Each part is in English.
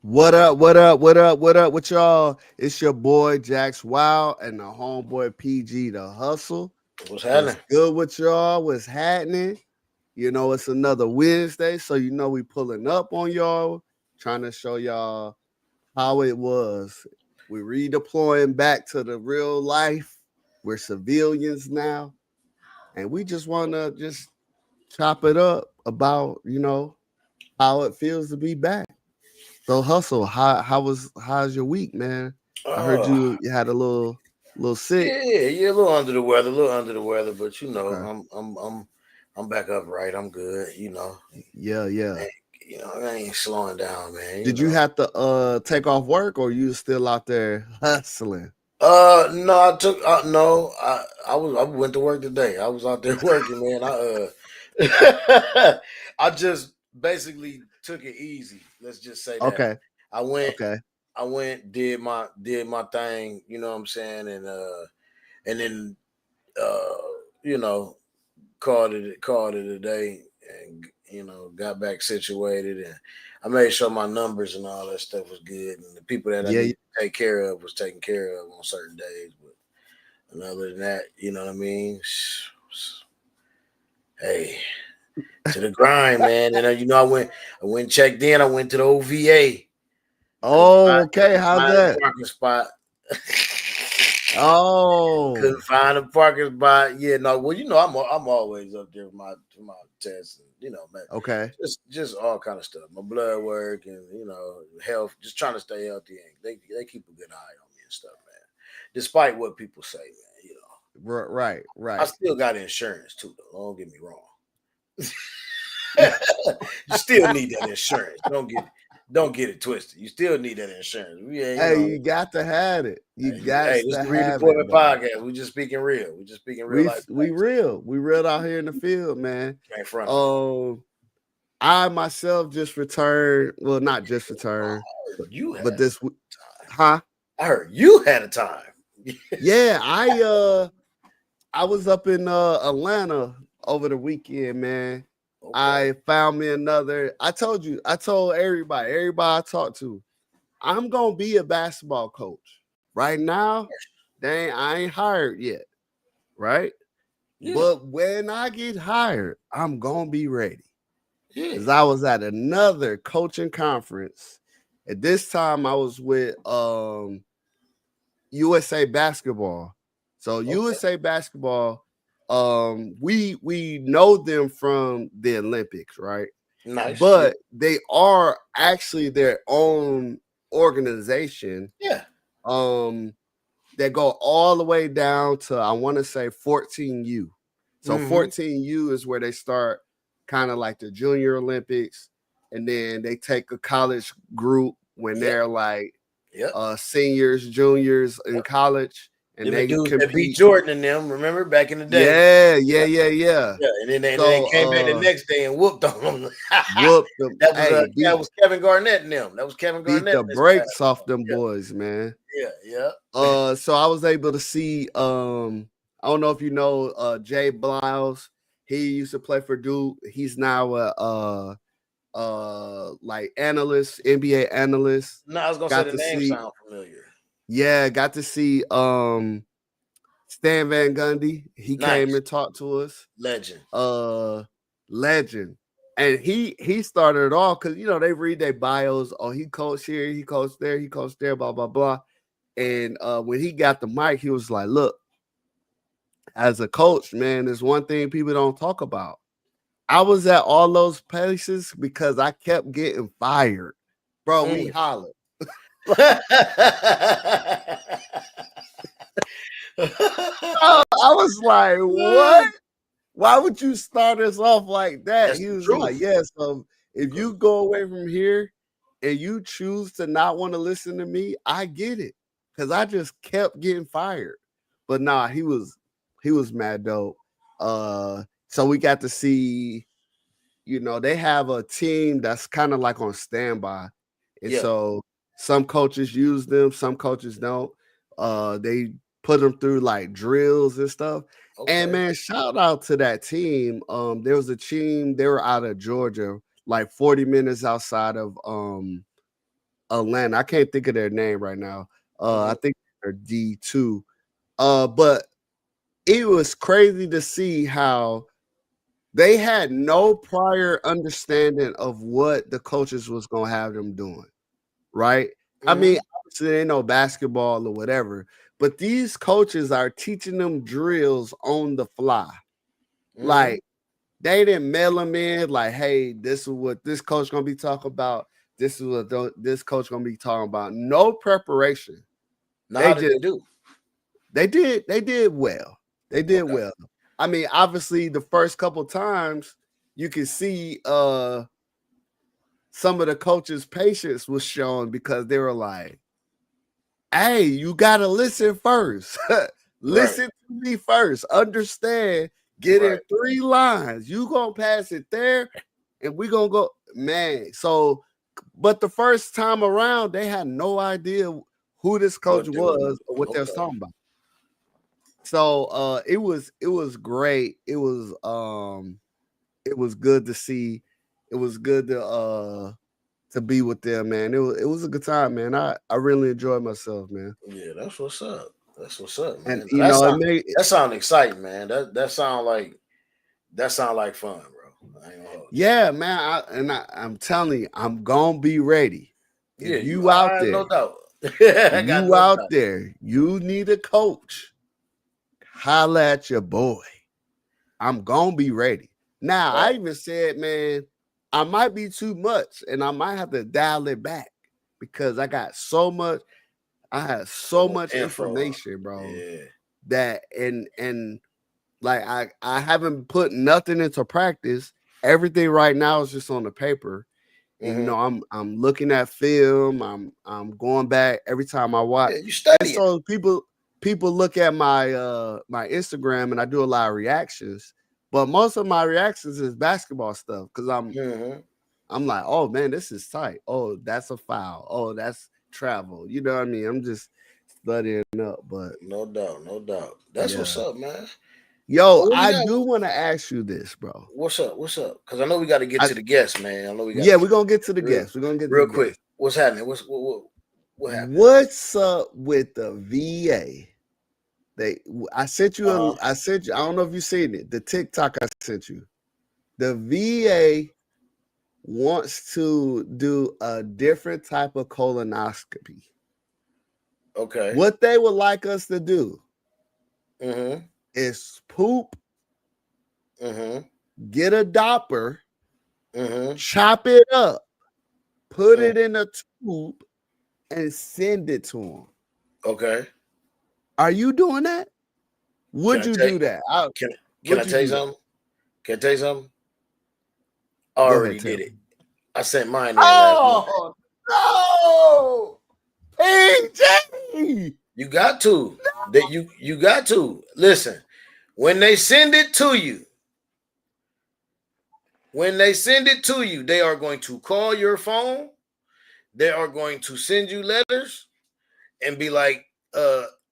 What up? What up? What up? What up with y'all? It's your boy Jax Wild and the homeboy PG the Hustle. What's What's happening? good with y'all? What's happening? You know, it's another Wednesday, so you know we pulling up on y'all, trying to show y'all how it was. We redeploying back to the real life. We're civilians now, and we just want to just chop it up about how it feels to be back. So hustle, how's your week, man? I heard Oh, you had a little sick. yeah, a little under the weather, but Okay. I'm back upright. I'm good. Yeah, yeah. Man, I ain't slowing down, man. Did you have to take off work or you still out there hustling? No, no, I went to work today. I was out there working, man. I just basically took it easy. Let's just say that Okay, I went, okay. did my thing. You know what I'm saying, and then uh, you know, called it a day, and got back situated, and I made sure my numbers and all that stuff was good, and the people that I Yeah, need to take care of was taken care of on certain days. But other than that, you know what I mean. Hey, to the grind, man. And I went checked in. I went to the OVA. oh, okay. Couldn't How's find a that? parking spot. Oh, Couldn't find a parking spot. Yeah, no. Well, I'm always up there for my tests, and man, okay. just all kind of stuff. My blood work and health. Just trying to stay healthy. And they keep a good eye on me and stuff, man. Despite what people say, man. Right, I right. still got insurance too, though. Don't get me wrong. You still need that insurance. Don't get it twisted. You still need that insurance. Yeah, Hey, you got to have it. You got Hey, this is to the have it, redeployment bro. podcast. We just speaking real. We just speaking real life facts. We real out here in the field, man. Ain't front of me. Um, I myself just returned. Well, not just returned, but You had but this, time. huh? I heard you had a time. Yeah, I was up in Atlanta over the weekend, man. Okay. I found me another. I told everybody I talked to, I'm gonna be a basketball coach. Right now, I ain't hired yet, right? Yeah. But when I get hired, I'm gonna be ready. Yeah. Because I was at another coaching conference. At this time, I was with USA Basketball. So Okay. USA Basketball, we know them from the Olympics, right? Nice. Yeah. But they are actually their own organization. Yeah. Um, that go all the way down to I want to say 14U. So Mm-hmm. 14U is where they start kind of like the Junior Olympics, and then they take a college group when Yep. they're like Yep. seniors, juniors in Yep. college, and Them the they dudes that beat compete. Jordan and them, remember back in the day? Yeah, yeah, Yeah. yeah, yeah. Yeah. And then they So came back the next day and whooped on them. whoop them. That was Hey, that was Kevin Garnett and them. That was Kevin beat Garnett the and his class. brakes off them boys, man. Yeah. Yeah. Yeah. So I was able to see I don't know if you know Jay Bliles. He used to play for Duke. He's now a like analyst, NBA analyst. No, I was gonna say Got the to name see, sound familiar. yeah, got to see Stan Van Gundy. He came Nice. and talked to us. Legend. Uh Legend. And he started it off because they read their bios. Oh, he coached here, he coached there, he coached there, blah, blah, blah. And when he got the mic, he was like, look, as a coach, man, there's one thing people don't talk about. I was at all those places because I kept getting fired. Bro, we Mm. hollered. I was like, what? Why would you start us off like that? That's He the was like, truth. yeah, so if you go away from here and you choose to not want to listen to me, I get it. Because I just kept getting fired. But nah, he was mad dope. So we got to see, they have a team that's kind of like on standby. And Yeah. so some coaches use them, some coaches don't. They put them through like drills and stuff. And Okay. man, shout out to that team. There was a team, they were out of Georgia, like 40 minutes outside of Atlanta. I can't think of their name right now. I Mhm. think they're D2. But it was crazy to see how they had no prior understanding of what the coaches was gonna have them doing, right? I mean, Mhm. obviously they know basketball or whatever, but these coaches are teaching them drills on the fly. Mhm. Like they didn't mail them in, like, hey, this is what this coach gonna be talking about. This is what this coach gonna be talking about. No preparation. Now, They how did just they do? they did well. They did Okay. well. I mean, obviously, the first couple times you can see some of the coaches' patience was shown because they were like, "Hey, you gotta listen first. Right. Listen to me first. Understand. Get in Right. 3 lines. You gonna pass it there, and we gonna go, man." So, but the first time around, they had no idea who this coach What they were was doing. or what they was Okay. talking about. So it was great. It was good to see. It was good to be with them, man. It was a good time, man. I really enjoyed myself, man. Yeah, that's what's up. That's what's up, And man. you know, it made That sound exciting, man. That sound like fun, bro. I ain't gonna hold yeah, man. I'm telling you, I'm gonna be ready. you. Yeah, Out I there, no doubt. I got you no out doubt. there, you need a coach. Holla at your boy. I'm gonna be ready. Now, I Right. even said, man, I might be too much and I might have to dial it back because I had So so much much info. information, bro, Yeah. that and like I haven't put nothing into practice. Everything right now is just on the paper. And you know, Mm-hmm. I'm looking at film, I'm going back every time I watch. Yeah, you And studying. so people look at my Instagram and I do a lot of reactions, but most of my reactions is basketball stuff because Mm-hmm. I'm like, oh man, this is tight. Oh, that's a foul. Oh, that's travel. You know what I mean? I'm just studying up, but No doubt, no doubt. That's what's yeah. up, man. Yo, Well, what we I got? do want to ask you this, bro. What's up? What's up? Because I know we got to get I to the guests, man. I know we got Yeah, to we're gonna get to the real, guests. We're gonna get to the real quick. guests. What's happening? What happened? What's up with the VA? I sent you Uh huh. I don't know if you seen it. The TikTok I sent you. The VA wants to do a different type of colonoscopy. Okay. What they would like us to do Mm-hmm. is poop, Mm-hmm. get a Doppler, Mm-hmm. chop it up, put Mm. it in a tube, and send it to them. Okay. Are you doing that? Can Would I you tell? do that? Can Can I Would you tell you do that? something? Can I tell you something? I Go ahead, already tell did it. me. I sent mine in last night. Oh no, PJ! You got to. That you got to listen. When they send it to you, they are going to call your phone. They are going to send you letters and be like,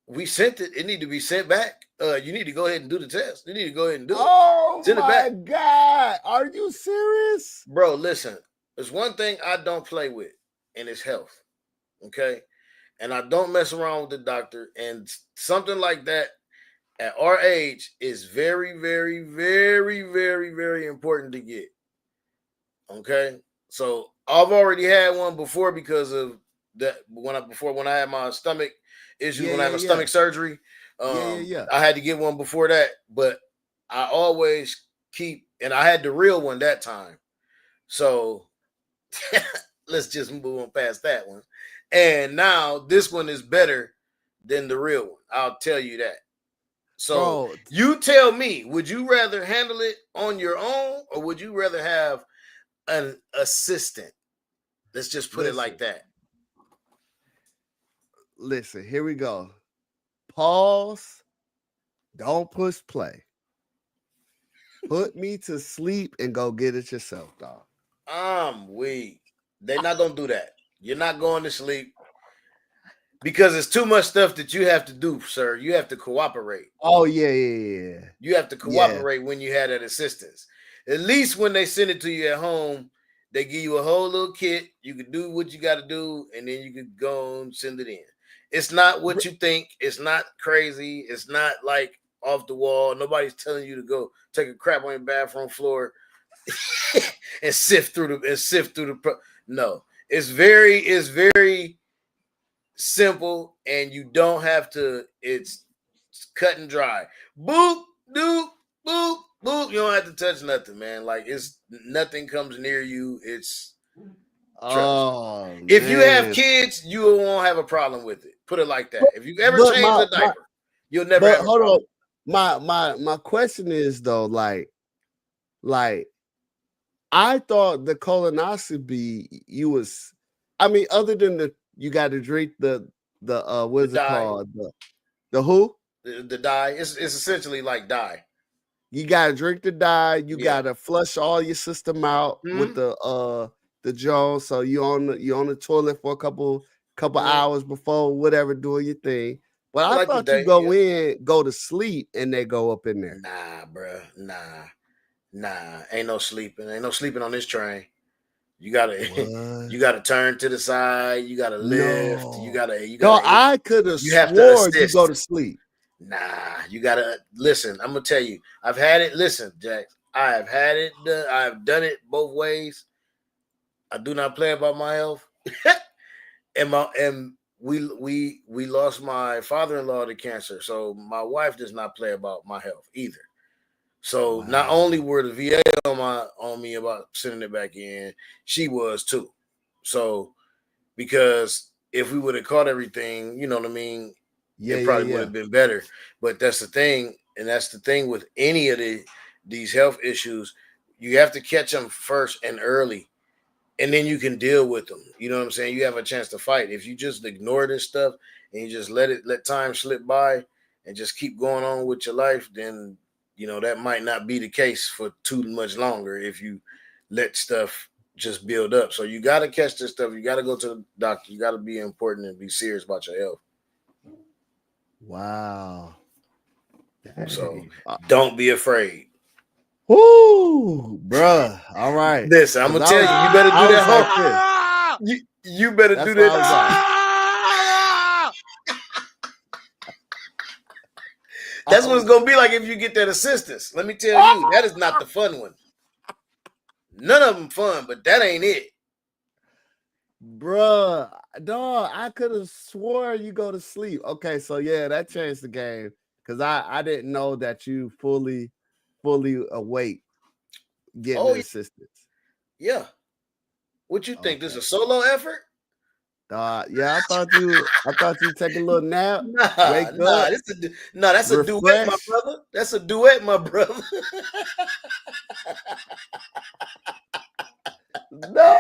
we sent it. It need to be sent back. You need to go ahead and do the test. You need to go ahead and do it. Oh Send it back. my God, are you serious? Bro, listen. There's one thing I don't play with, and it's health. Okay. And I don't mess around with the doctor. And something like that at our age is very, very, very, very, very important to get. Okay. So I've already had one before because of that when I had my stomach issues, Yeah, when I yeah, had my yeah, stomach surgery. yeah, yeah, yeah. I had to get one before that, but I always keep and I had the real one that time. So let's just move on past that one. And now this one is better than the real one. I'll tell you that. So Bro, you tell me, would you rather handle it on your own or would you rather have an assistant? Let's just put it like listen, that. listen. Here we go. Pause. Don't push play. Put me to sleep and go get it yourself, dog. I'm weak. They're not gonna do that. You're not going to sleep because it's too much stuff that you have to do, sir. You have to cooperate. Oh yeah, yeah, yeah, You have to yeah. cooperate when you have that assistance. At least when they send it to you at home, They give you a whole little kit. You can do what you got to do, and then you can go and send it in. It's not what you think. It's not crazy. It's not like off the wall. Nobody's telling you to go take a crap on your bathroom floor and sift through the. No, it's very simple, and you don't have to. It's cut and dry. Boop, doop, boop, boop. You don't have to touch nothing, man. Like it's nothing comes near you. It's if you have kids, you won't have a problem with it. Put it like that. If you ever change a diaper, you'll never have a problem. Hold on. My question is though, like I thought the colonoscopy other than you got to drink the what's it called? The who? The dye. It's essentially like dye. You gotta drink the dye. You gotta flush all your system out with the Jones. So you on the toilet for a couple hours before whatever doing your thing. But I thought you go to sleep, and they go up in there. Nah, bro. Nah. Ain't no sleeping. Ain't no sleeping on this train. You gotta turn to the side. You gotta lift. No. You gotta. I could have swore you go to sleep. Nah, you gotta listen. I'm gonna tell you. I've had it. Listen, Jack. I have had it. I've done it both ways. I do not play about my health. and we lost my father-in-law to cancer, so my wife does not play about my health either. So not only were the VA on me about sending it back in, she was too. So because if we would have caught everything, you know what I mean, it probably would have been better. But that's the thing, and that's the thing with any of these health issues, you have to catch them first and early, and then you can deal with them. You know what I'm saying? You have a chance to fight. If you just ignore this stuff and you just let time slip by and just keep going on with your life, then that might not be the case for too much longer if you let stuff just build up. So you got to catch this stuff. You got to go to the doctor. You got to be important and be serious about your health. Wow. Dang. So don't be afraid. Woo, bruh. All right. Listen, I'm going to tell you, you better do that. Like you better do that. That's what it's going to be like if you get that assistance. Let me tell you, that is not the fun one. None of them fun, but that ain't it. Bruh, dog, I could have swore you go to sleep. Okay, so that changed the game because I didn't know that you fully awake getting the assistance. Yeah. What you think? This is a solo effort? I thought you take a little nap. That's a duet, my brother. That's a duet, my brother. No,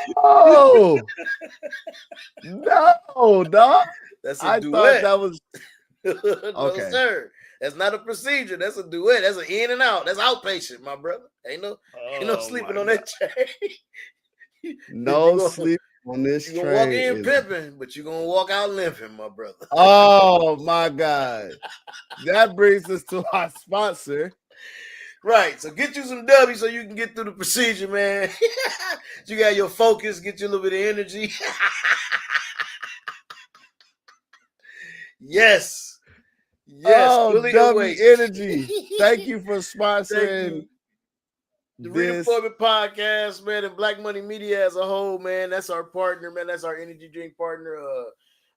dog. That's a I duet. Thought that was okay. No, sir. That's not a procedure. That's a duet. That's an in and out. That's outpatient, my brother. Ain't no sleeping on that train. No sleep on this train. You're gonna walk in pimping, but you're gonna walk out limping, my brother. Oh my God. That brings us to our sponsor. Right. So get you some W so you can get through the procedure, man. You got your focus, get you a little bit of energy. Yes. W Energy. Thank you for sponsoring the Redeployment Podcast, man, and Black Money Media as a whole, man. That's our partner, man. That's our energy drink partner.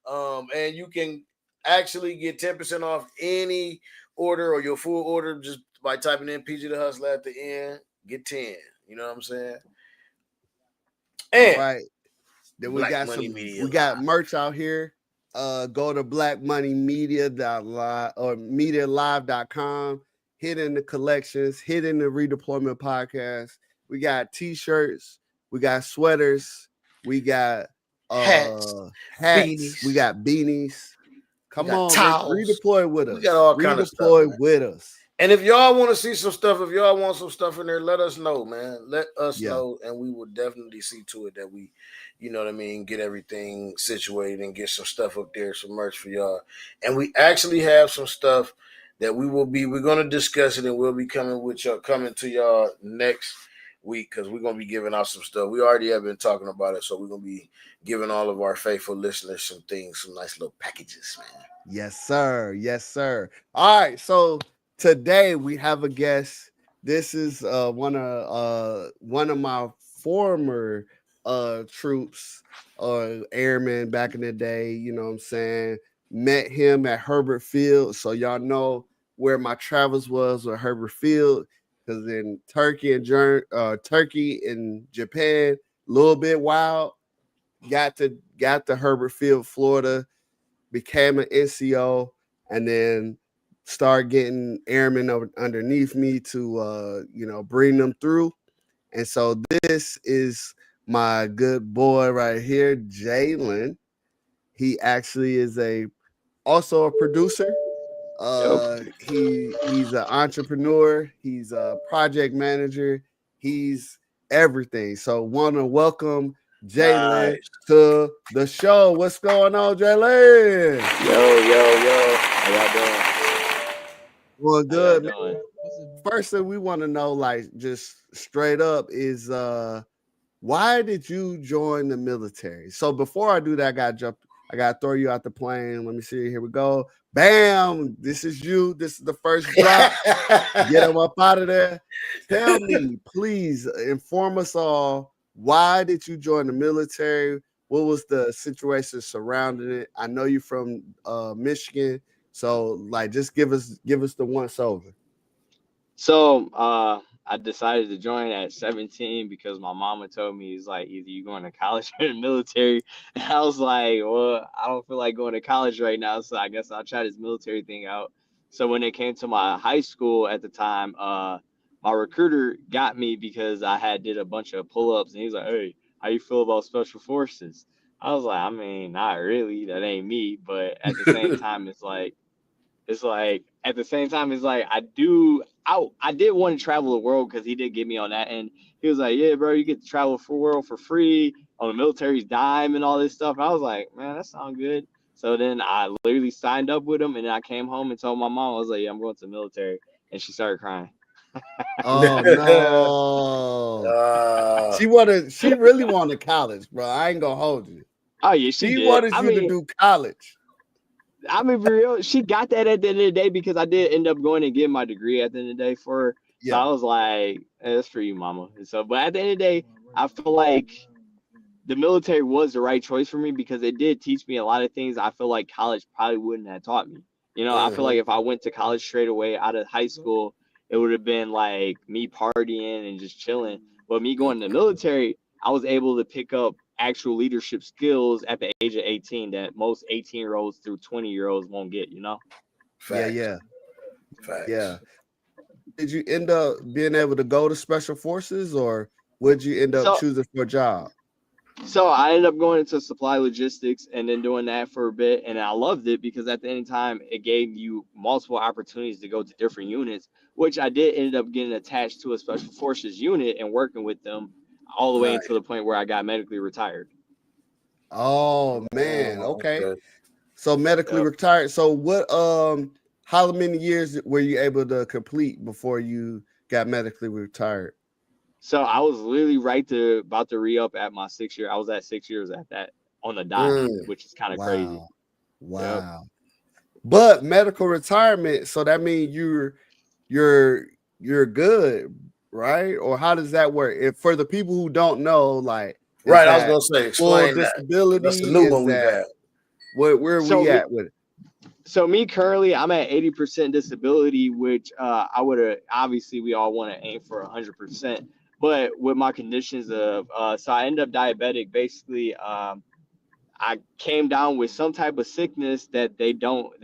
And you can actually get 10% off any order or your full order just by typing in PG the Hustler at the end. Get 10. You know what I'm saying? And all right. Then we got merch out here. Go to blackmoneymedia.live or medialive.com. Hit in the collections, hit in the Redeployment Podcast. We got t-shirts, we got sweaters, we got hats, beanies. We got beanies. Come on, redeploy with us. We got all kinds of stuff. Redeploy with us. And if y'all want to see some stuff, if y'all want some stuff in there, let us know, man. Let us know, and we will definitely see to it that we, you know what I mean, get everything situated and get some stuff up there, some merch for y'all. And we actually have some stuff that we're going to discuss it, and we'll be coming to y'all next week because we're gonna be giving out some stuff. We already have been talking about it, so we're gonna be giving all of our faithful listeners some things, some nice little packages, man. Yes, sir. Yes, sir. All right. So today we have a guest. This is one of my former troops, airmen back in the day. You know what I'm saying? Met him at Herbert Field. So y'all know where my travels was with Herbert Field. Because in Turkey and Japan, a little bit wild. Got to Herbert Field, Florida, became an NCO, and then start getting airmen underneath me to bring them through. And so this is my good boy right here, Jalen. He actually is also a producer. He's an entrepreneur. He's a project manager. He's everything. So want to welcome Jalen Nice. to the show. What's going on, Jalen? Yo. How y'all doing? Well, How y'all good, man. doing? First thing we want to know, like, just straight up, is why did you join the military? So before I do that, I gotta throw you out the plane. Let me see. Here we go. Bam! This is you. This is the first drop. Get them up out of there. Tell me, please inform us all. Why did you join the military? What was the situation surrounding it? I know you're from Michigan, so like, just give us the once over. So, I decided to join at 17 because my mama told me, it's like, either you going to college or the military. And I was like, well, I don't feel like going to college right now, so I guess I'll try this military thing out. So when it came to my high school at the time, my recruiter got me because I had did a bunch of pull-ups, and he was like, hey, how you feel about special forces? I was like, I mean, not really, that ain't me, but at the same time, it's like at the same time, it's like I did want to travel the world because he did get me on that, and he was like, yeah, bro, you get to travel the world for free on the military's dime and all this stuff. And I was like, man, that sounds good. So then I literally signed up with him, and then I came home and told my mom, I was like, yeah, I'm going to the military, and she started crying. Oh no. uh, She really wanted college, bro. I ain't gonna hold you. Oh yeah, she She did. wanted you to do college. I mean, for real, she got that at the end of the day because I did end up going and getting my degree at the end of the day for her. So Yeah. I was like, that's for you, mama. And so, but at the end of the day, I feel like the military was the right choice for me because it did teach me a lot of things I feel like college probably wouldn't have taught me. I feel like if I went to college straight away out of high school, it would have been like me partying and just chilling. But me going to the military, I was able to pick up actual leadership skills at the age of 18 that most 18-year-olds through 20-year-olds won't get. facts, Yeah. facts. Yeah. Did you end up being able to go to special forces, or would you end up So choosing for a job? So I ended up going into supply logistics and then doing that for a bit, and I loved it because at the end of time it gave you multiple opportunities to go to different units, which I did end up getting attached to a special forces unit and working with them all the way Nice. until the point where I got medically retired. Oh man. Okay. Okay. So medically Yep. retired. So what how many years were you able to complete before you got medically retired? So I was literally about to re up at my 6 year. I was at 6 years at that on the dot, Mm, which is kind of crazy. Wow. Yep. Wow. But medical retirement, so that means you're good, right? Or how does that work? If for the people who don't know, like, is right. I was that gonna say, full explain that. That's a disability? new Is one we've that had. where So we me, at with it? So me currently, I'm at 80% disability, which I would have obviously we all want to aim for 100%. But with my conditions of so I end up diabetic. Basically, I came down with some type of sickness that they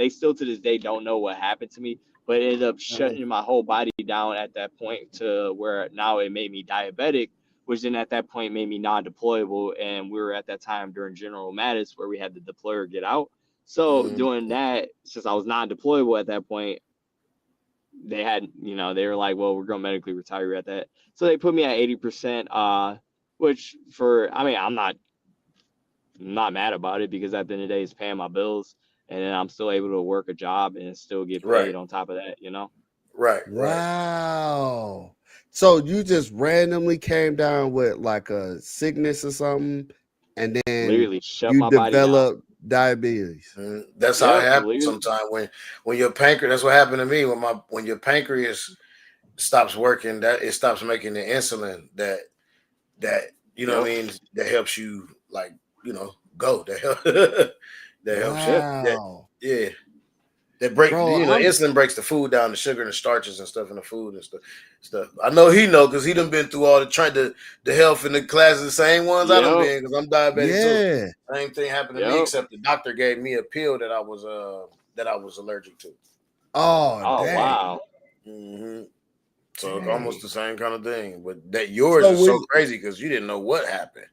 still to this day don't know what happened to me, but it ended up Mhm. shutting my whole body down at that point to where now it made me diabetic, which then at that point made me non-deployable. And we were at that time during General Mattis where we had the deployer get out. So Mm, doing that, since I was non-deployable at that point, they were like, well, we're going to medically retire you at that. So they put me at 80%, which I mean, I'm not mad about it because at the end of the day, it's paying my bills, and then I'm still able to work a job and still get right. paid on top of that. Right. Right. Wow. So you just randomly came down with like a sickness or something, and then Literally shut you my body down. developed diabetes. That's how it Yep, happens literally. sometimes when your pancreas. That's what happened to me when your pancreas stops working. That it stops making the insulin that you know what I Yep. mean. That helps you like go. That that helps you. Yeah. That Wow, yeah. That break, bro, I'm insulin breaks the food down, the sugar and the starches and stuff in the food and stuff. I know he know because he done been through all the health and the classes, the same ones I done Yep. been because I'm diabetic too. yeah. Same thing happened to me, Yep. except the doctor gave me a pill that I was allergic to. Oh Oh dang, wow. hmm So it's almost dang. the same kind of thing, but that yours So is so was crazy because you didn't know what happened.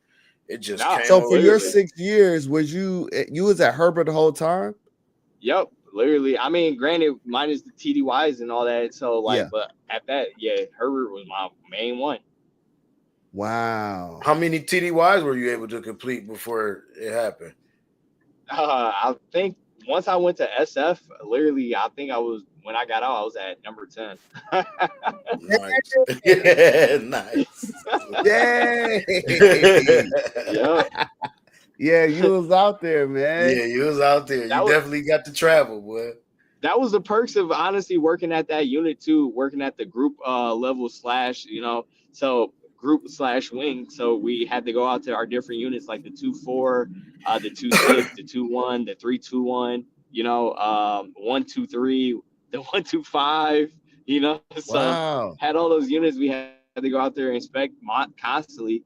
It just Nah, came so for over your literally. you. 6 years, you was at Herbert the whole time? Yep, literally. I mean, granted, minus the TDYs and all that. So like, Yeah. but at that, yeah, Herbert was my main one. Wow. How many TDYs were you able to complete before it happened? I think once I went to SF, literally, I think I was when I got out, I was at number 10. Nice. Yeah, nice. Dang. Yep. Yeah, you was out there, man. Yeah, you was out there. You That was definitely got to travel, boy. that was the perks of honestly working at that unit too, working at the group level slash, so group slash wing. So we had to go out to our different units like the 2-4, the 2-6, the 2-1, the 3-2-1, 1-2-3, the 1-2-5, So Wow. had all those units we had to go out there and inspect constantly.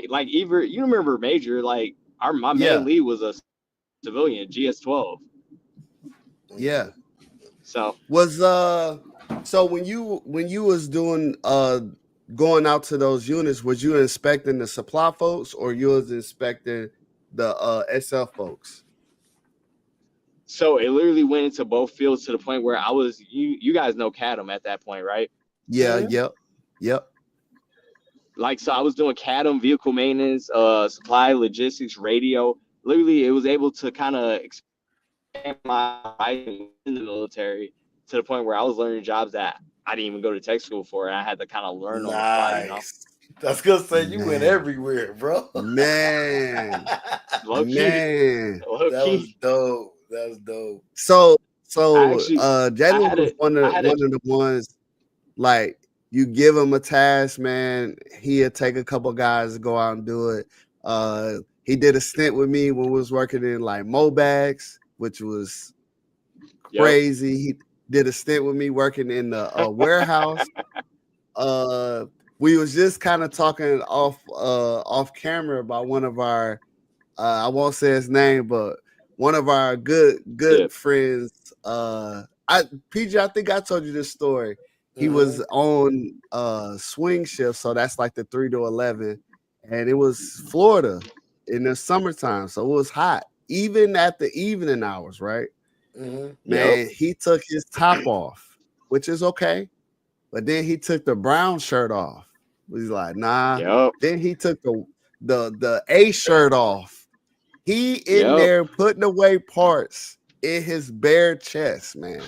Like even you remember Major, like my main Yeah, lead was a civilian GS-12. yeah. So Was so when you was doing going out to those units, was you inspecting the supply folks or you was inspecting the SL folks? So it literally went into both fields to the point where I was you guys know CADM at that point, right? Yeah, Mhm. yep. Yep. Like so I was doing CADM, vehicle maintenance, supply, logistics, radio. Literally it was able to kind of expand my horizon in the military to the point where I was learning jobs that I didn't even go to tech school for, and I had to kind of learn on the fly. Nice. I was gonna say you went Man. everywhere, bro. Man. Low key, Man. low That was key. dope. That was dope. So I so actually I Jalen had was it. one I of had one it. of the ones like you give him a task, man. He'll take a couple guys to go out and do it. He did a stint with me when we was working in like Mobags, which was Yep. crazy. He did a stint with me working in the warehouse. We was just kind of talking off camera about one of our I won't say his name, but one of our Yeah. good friends. I PJ, I think I told you this story. He was Mhm. on swing shift, so that's like the 3 to 11, and it was Florida in the summertime, so it was hot, even at the evening hours, right? Mhm. Yep. Man, he took his top off, which is okay, but then he took the brown shirt off. He's like, nah. Yep. Then he took the A shirt off. He in Yep. there putting away parts in his bare chest, man.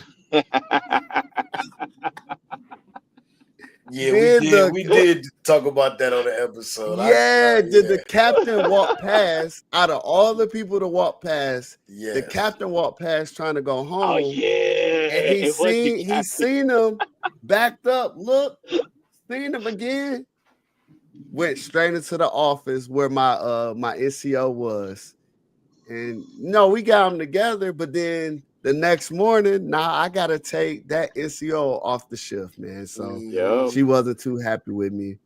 Yeah, we Then did. the We did talk about that on the episode. yeah, did Yeah. the captain walk past out of all the people to walk past? The Yes. captain walked past trying to go Oh home, yeah, and he it was the seen he captain. seen him backed up. Look, seen him again. Went straight into the office where my NCO was. And no, we got them together, but then the next morning, I gotta take that NCO off the shift, man. So Yep. Mhm. she wasn't too happy with me.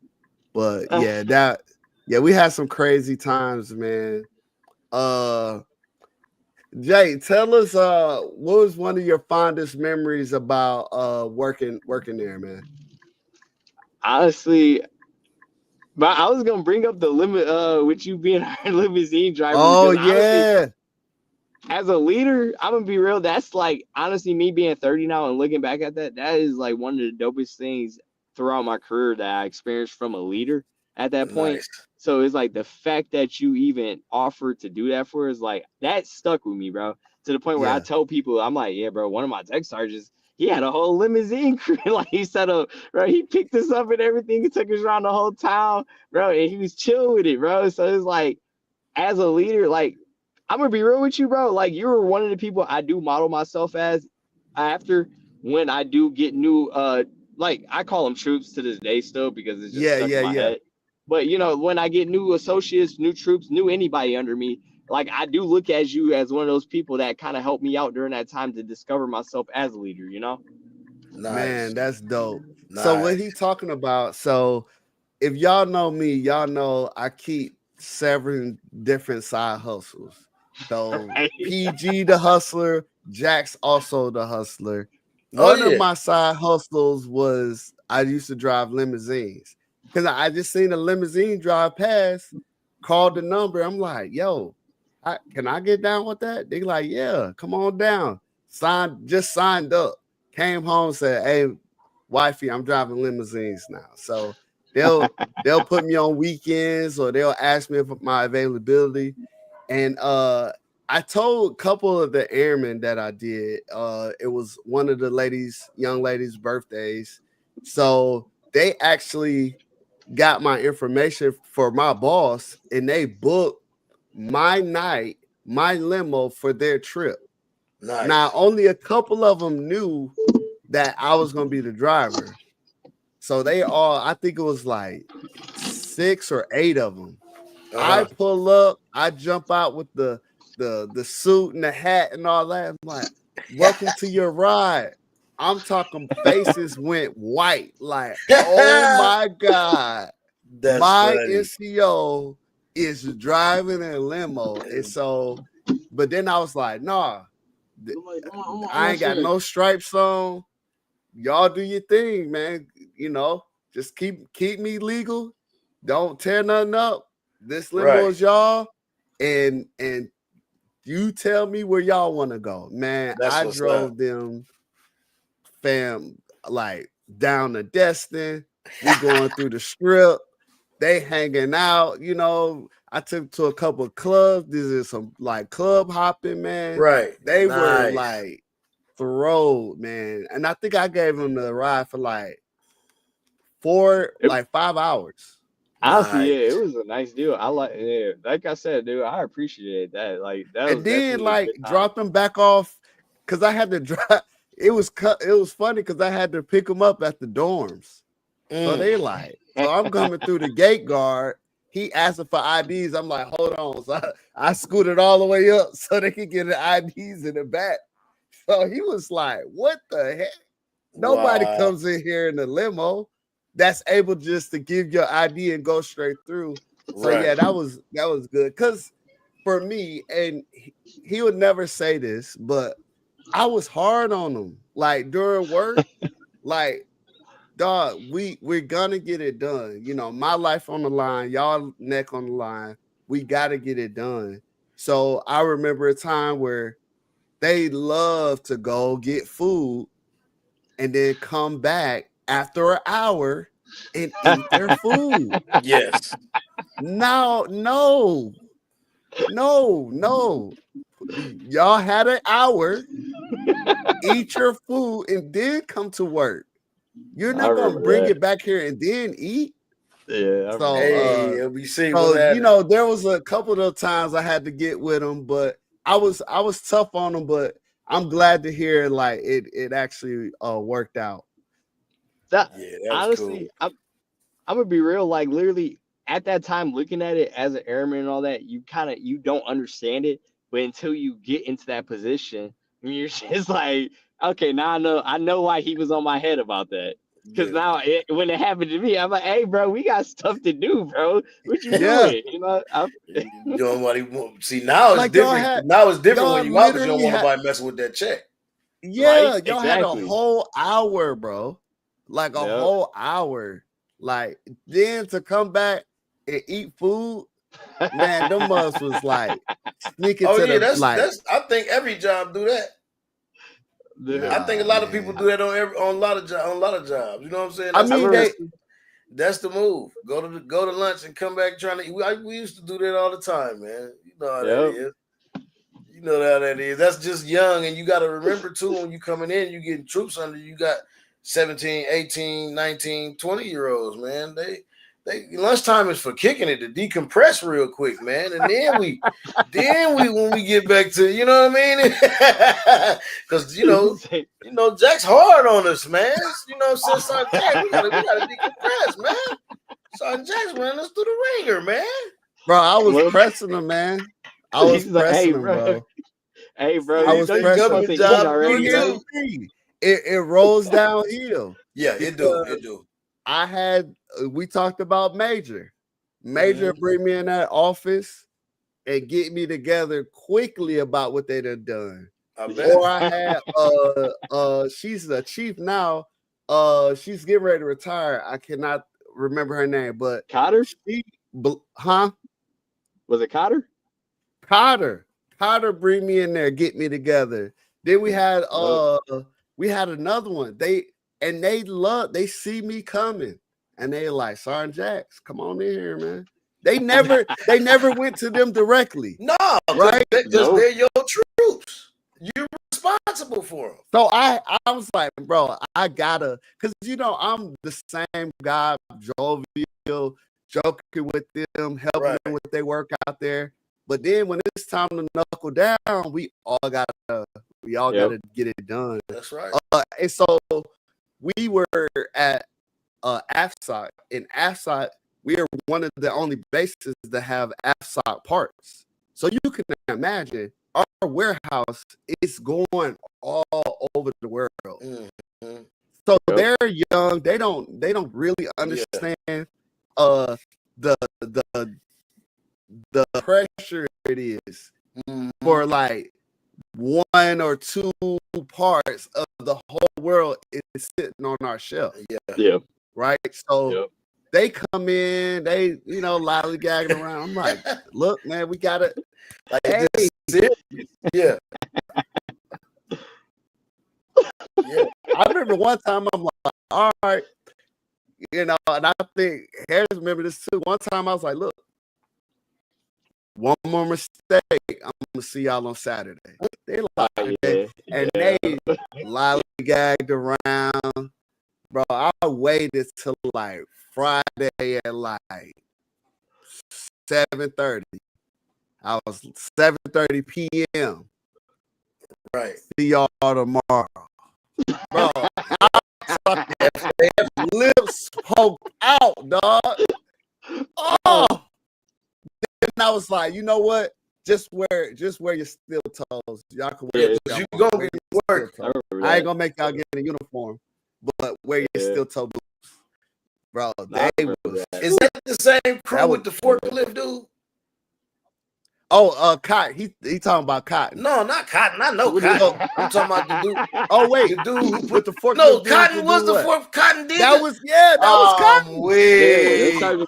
But yeah, we had some crazy times, man. Uh Jay, tell us what was one of your fondest memories about working there, man? Honestly, but I was gonna bring up the limit with you being our limousine driver Oh because honestly, yeah. as a leader, I'm gonna be real. That's like honestly me being 30 now and looking back at that, that is like one of the dopest things throughout my career that I experienced from a leader at that point. Nice. So it's like the fact that you even offered to do that for is like that stuck with me, bro. To the point where I Yeah. tell people, I'm like, yeah, bro, one of my tech sergeants, he had a whole limousine crew. Like he set up, bro. He picked us up and everything. He took us around the whole town, bro. And he was chill with it, bro. So it's like, as a leader, like I'm gonna be real with you, bro. Like you were one of the people I do model myself as after when I do get new like I call them troops to this day still because it's just Yeah, stuck yeah, in my yeah. head. But you know, when I get new associates, new troops, new anybody under me, like I do look at you as one of those people that kind of helped me out during that time to discover myself as a leader, you know? Nice. Man, that's dope. So what Nice. he talking about? So if y'all know me, y'all know I keep 7 different side hustles. So Right? PG the hustler, Jack's also the hustler. Oh One of yeah. my side hustles was I used to drive limousines because I just seen a limousine drive past, called the number. I'm like, yo, can I get down with that? They like, yeah, come on down. Signed up. Came home, said, hey, wifey, I'm driving limousines now. So they'll put me on weekends or they'll ask me for my availability. And I told a couple of the airmen that I did. It was one of the young ladies' birthdays. So they actually got my information for my boss and they booked my night, my limo for their trip. Now, Nice. only a couple of them knew that I was going to be the driver. So they all, I think it was like 6 or 8 of them. I Uh-huh. pull up, I jump out with the suit and the hat and all that. I'm like, welcome to your ride. I'm talking faces went white, like, oh my God, That's my funny. NCO is driving a limo. And so, but then I was like, nah, th- I'm I gonna ain't got share. no stripes on. Y'all do your thing, man. You know, just keep me legal. Don't tear nothing up. This limo Right. is y'all, and you tell me where y'all want to go, man. That's I what's up. drove them, fam, like down to Destin. We going through the strip. They hanging out. You know, I took to a couple of clubs. This is some like club hopping, man. Right. They were Nice. like thrilled, man. And I think I gave them the ride for like It, 5 hours. honestly, yeah, it Nice. was a nice deal. I like, yeah, like I said, dude, I appreciate that. Like that And was then definitely a like good time. drop them back off because I had to drive. It was funny because I had to pick them up at the dorms. So Mm. they like, so I'm coming through the gate guard. He asking for IDs. I'm like, hold on. So I scooted all the way up so they could get the IDs in the back. So he was like, what the heck? Nobody Wow. comes in here in a limo that's able just to give your ID and go straight through. So yeah, Right. that was good. Cause for me, and he would never say this, but I was hard on him. Like during work, like dog, we're gonna get it done. You know, my life on the line, y'all neck on the line. We gotta get it done. So I remember a time where they love to go get food and then come back after an hour and eat their food. Yes. No, no, no, no. Y'all had an hour, eat your food, and then come to work. You're I not gonna remember bring that. it back here and then eat. Yeah, I So remember that. Hey, LBC, what's so happening? there was a couple of times I had to get with them, but I was tough on them, but I'm glad to hear like it actually worked out. That Yeah, that was cool. honestly, I'm gonna be real. Like literally, at that time, looking at it as an airman and all that, you don't understand it, but until you get into that position, and you're just like, okay, now I know why he was on my head about that. Because Yeah. now, when it happened to me, I'm like, hey, bro, we got stuff to do, bro. What you Yeah, doing? You know, You doing what he want. See, now it's like y'all different. had Now it's different when y'all you out because you don't literally want had nobody messing with that check. right? yeah, y'all had a Exactly. whole hour, bro. Like a Yep. whole hour. Like then to come back and eat food, man, them mugs was like sneaking Oh to yeah, the that's like, that's. I think every job do that. I think a nah, lot of people man. do that on a lot of jobs. You know what I'm saying? I I mean, remember. That's the move. Go to lunch and come back trying to eat. We used to do that all the time, man. You know how that Yep. is. know how that is. That's just young, and you got to remember too, when you coming in, you getting troops under you. Got 17, 18, 19, 20-year-olds, man. They lunchtime is for kicking it to decompress real quick, man. And then we when we get back to, you know what I mean? Because you know Jack's hard on us, man. You know, since Sergeant Jack, we gotta decompress, man. Sergeant Jack's running us through the ringer, man. Bro, I was pressing him, man. I was pressing him, bro. Hey, bro, I was pressing him. Job already, too. It rolls downhill. Yeah, it do. We talked about Major. Major bring me in that office and get me together quickly about what they done done. Or I had she's a chief now. She's getting ready to retire. I cannot remember her name, but Cotter? Was it Cotter? Cotter bring me in there, get me together. Then we had another one. They see me coming and they like, Sergeant Jacks, come on in here, man. They never went to them directly. No, right? Because they're your troops. You're responsible for them. So I was like, bro, I gotta, because I'm the same guy, jovial, joking with them, helping them with their work out there. But then when it's time to knuckle down, we all gotta get it done. That's right. And so we were at AFSOC. In AFSOC, we are one of the only bases that have AFSOC parts. So you can imagine our warehouse is going all over the world. Mm-hmm. So they're young. They don't really understand the pressure it is for like one or two parts of the whole world is sitting on our shelf. Yeah. Right. So they come in, they lollygagging around. I'm like, look, man, we gotta yeah. Yeah. I remember one time I'm like, all right, and I think Harris remember this too. One time I was like, look, one more mistake, I'm gonna see y'all on Saturday. They and they lollygagged around. Bro, I waited till like Friday at like 7:30. I was 7:30 p.m. Right. See y'all tomorrow. Bro, lips poked out, dog. Oh. Then I was like, you know what? Just wear your steel toes. Y'all can wear it. You gonna get work. I ain't gonna make y'all get in a uniform, but wear your steel toe boots. Bro, is that the same crew with the forklift dude? Oh, Cotton. He talking about Cotton. No, not Cotton. I know Cotton. I'm talking about the dude. Oh wait, the dude who put the forklift. No, Cotton was the fourth. Cotton did that. Was Cotton. Wait. Cotton.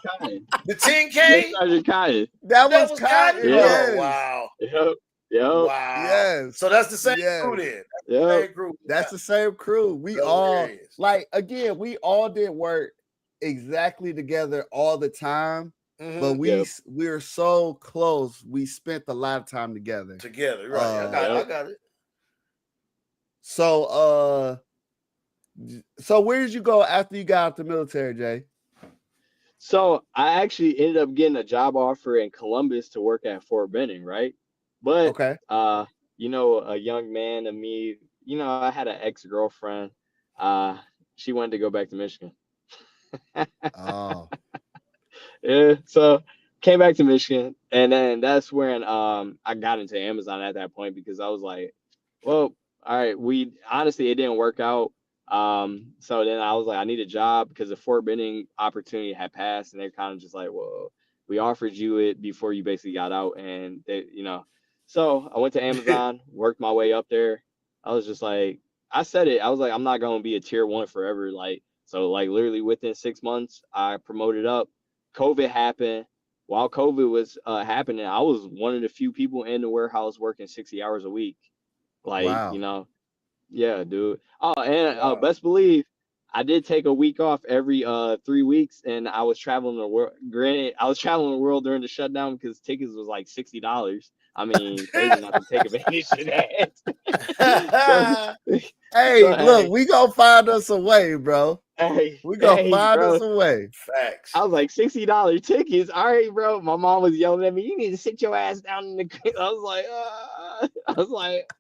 The 10K. Cotton. That was Cotton. Yes. Oh, wow. Yep. Wow. Yes. So that's the same crew then. That's the same crew. We all we all did work exactly together all the time. Mm-hmm. But we're so close. We spent a lot of time together. Right? I got it. So where did you go after you got out the military, Jay? So I actually ended up getting a job offer in Columbus to work at Fort Benning, right? But a young man of me, I had an ex-girlfriend. She wanted to go back to Michigan. Oh. Yeah, so came back to Michigan, and then that's when I got into Amazon at that point, because I was like, well, all right, it didn't work out. So then I was like, I need a job, because the Fort Benning opportunity had passed, and they're kind of just like, well, we offered you it before you basically got out, and they, so I went to Amazon, worked my way up there. I was just like, I said it, I was like, I'm not going to be a tier 1 forever. So literally within 6 months, I promoted up. COVID happened. While COVID was happening, I was one of the few people in the warehouse working 60 hours a week. Wow. Yeah, dude. Oh, and best believe I did take a week off every 3 weeks, and I was traveling the world. Granted, I was traveling the world during the shutdown because tickets was like $60. I mean, crazy not to take advantage of that. Hey, look, we gonna find us a way, bro. We gonna find us a way. Facts. I was like, $60 tickets. All right, bro. My mom was yelling at me. You need to sit your ass down in the. I was like,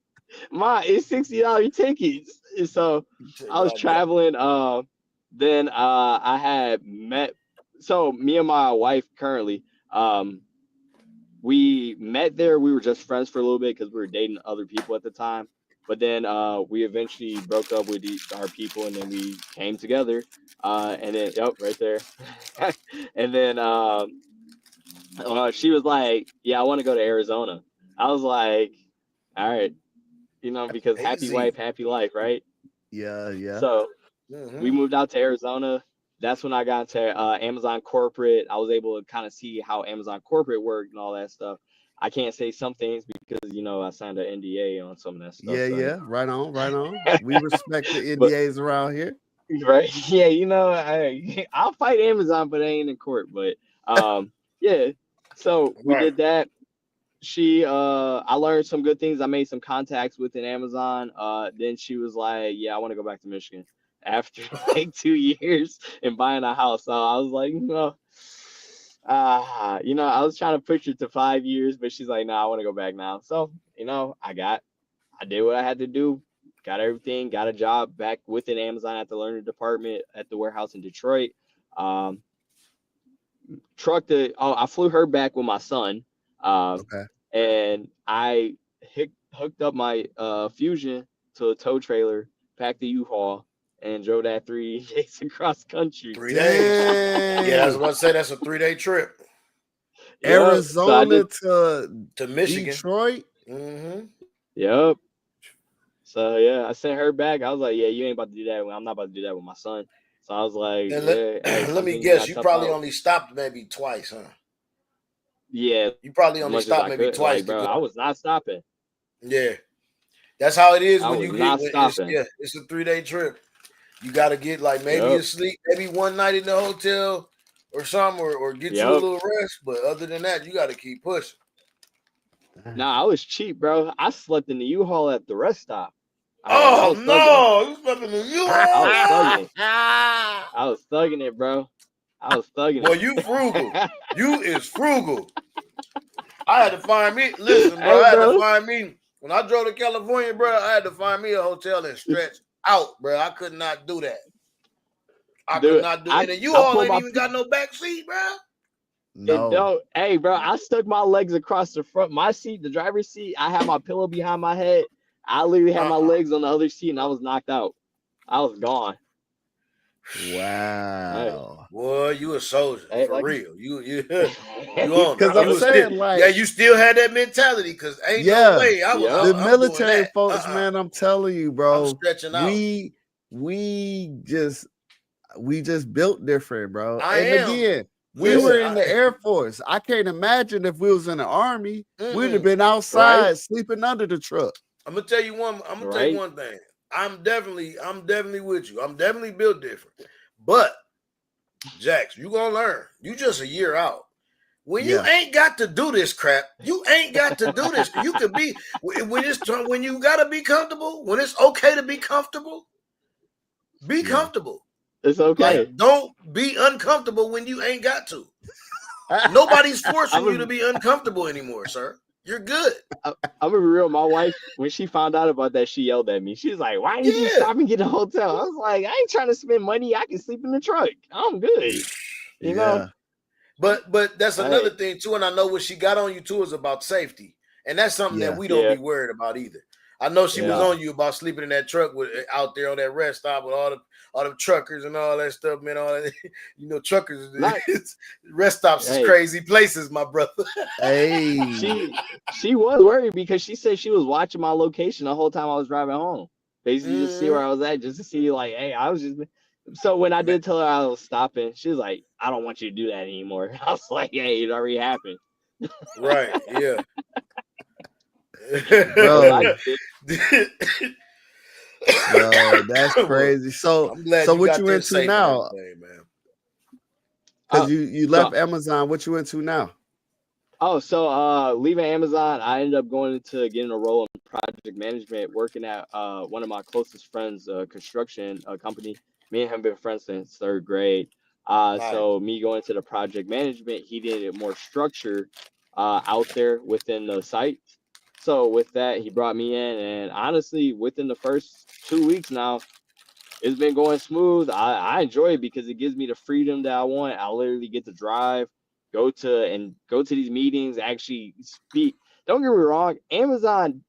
Ma, it's $60 tickets. And so I was traveling. Then I had met. So me and my wife currently, we met there. We were just friends for a little bit because we were dating other people at the time. But then we eventually broke up with our people, and then we came together. And then, right there. And then she was like, "Yeah, I want to go to Arizona." I was like, "All right," because happy wife, happy life, right? Yeah. So we moved out to Arizona. That's when I got into Amazon corporate. I was able to kind of see how Amazon corporate worked and all that stuff. I can't say some things because, I signed an NDA on some of that stuff. Yeah. Right on. We respect the NDAs around here. Right. Yeah, I'll fight Amazon, but I ain't in court. But yeah. So we did that. I learned some good things. I made some contacts within Amazon. Then she was like, "Yeah, I want to go back to Michigan." After like 2 years and buying a house. So I was like, I was trying to push it to 5 years, but she's like, "No, I want to go back now." So, I did what I had to do, got everything, got a job back within Amazon at the learning department at the warehouse in Detroit. I flew her back with my son. Okay. And I hooked up my Fusion to a tow trailer, packed the U-Haul, and drove that 3 days across country. 3 days. Yeah, I was about to say that's a 3-day trip. Arizona to Michigan. Detroit. Mm-hmm. Yep. So yeah, I sent her back. I was like, "Yeah, you ain't about to do that. I'm not about to do that with my son." So I was like, let me guess, you probably only stopped maybe twice, huh? Yeah. You probably only stopped maybe twice. Like, bro, I was not stopping. Yeah. That's how it is when you get it's a 3-day trip. You got to get like maybe a sleep, maybe one night in the hotel or something, or get you a little rest. But other than that, you got to keep pushing. Nah, I was cheap, bro. I slept in the U-Haul at the rest stop. You slept in the U-Haul? I was thugging it, bro. I was thugging it. Boy, you frugal. You is frugal. I had to find me. Listen, bro. I had to find me. When I drove to California, bro, I had to find me a hotel and stretch out, bro. I could not do that. I could not do it. And you all ain't even got no back seat, bro. No. Hey, bro, I stuck my legs across the front. My seat, the driver's seat, I had my pillow behind my head. I literally had my legs on the other seat, and I was knocked out. I was gone. Wow. Boy, you a soldier for real. You on because I'm saying you still had that mentality because ain't no way I was the military folks, man. I'm telling you, bro. I'm stretching out. We just built different, bro. Again, we were in the Air Force. I can't imagine if we was in the Army, we'd have been outside sleeping under the truck. I'm gonna tell you one thing. I'm definitely with you. I'm definitely built different. But Jax, you gonna learn. You just a year out. When you ain't got to do this crap, you ain't got to do this. You could be when you gotta be comfortable, when it's okay to be comfortable, be comfortable. It's okay. Like, don't be uncomfortable when you ain't got to. Nobody's forcing you to be uncomfortable anymore, sir. You're good. I'm gonna be real. My wife, when she found out about that, she yelled at me. She's like, "Why didn't you stop and get a hotel?" I was like, "I ain't trying to spend money. I can sleep in the truck. I'm good." You know. But that's another thing too, and I know what she got on you too is about safety, and that's something that we don't be worried about either. I know she was on you about sleeping in that truck out there on that rest stop with all the truckers and all that stuff, man. All that, truckers, rest stops is crazy places, my brother. She was worried because she said she was watching my location the whole time I was driving home, basically just see where I was at, just to see like, hey, I was just. So when I did tell her I was stopping, she was like, "I don't want you to do that anymore." I was like, "Hey, it already happened." Right? Yeah. Bro, that's crazy. So what you into now? Because you left Amazon. What you into now? Oh, so leaving Amazon, I ended up going into getting a role in project management, working at one of my closest friends' construction company. Me and him been friends since third grade. Nice. So me going to the project management, he needed more structure out there within the site. So with that, he brought me in, and honestly, within the first 2 weeks now, it's been going smooth. I enjoy it because it gives me the freedom that I want. I literally get to drive, go to these meetings, actually speak. Don't get me wrong, Amazon,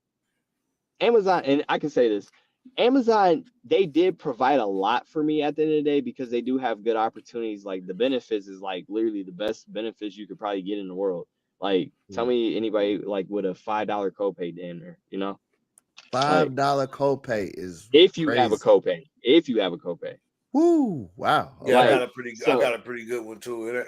and I can say this, Amazon, they did provide a lot for me at the end of the day because they do have good opportunities. Like the benefits is like literally the best benefits you could probably get in the world. Like, tell me anybody like with a $5 copay in there, like $5 copay is if you have a crazy. copay, if you have a copay. Woo! Wow. Yeah, I Like, got a pretty so good one too.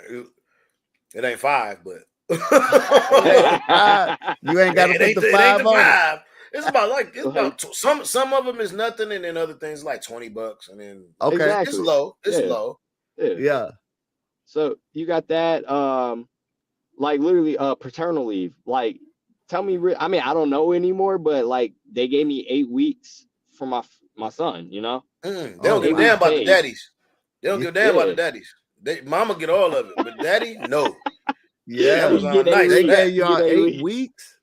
It ain't 5, but It ain't five. You ain't got to put the it ain't 5 the on it. 5. It's about like like, some of them is nothing, and then other things like $20, and then Okay. it's exactly. low. It's Yeah. low. Yeah. Yeah. So you got that, like literally, paternal leave. Like, tell me, I mean, I don't know anymore, but like they gave me 8 weeks for my son. They don't Oh, give a Eight damn weeks about the paid. daddies. They don't give a damn about the Yeah. daddies. Mama get all of it, but daddy, no. Yeah. You Amazon get 8 nice They for weeks. that. gave You y'all get 8 8 weeks. weeks.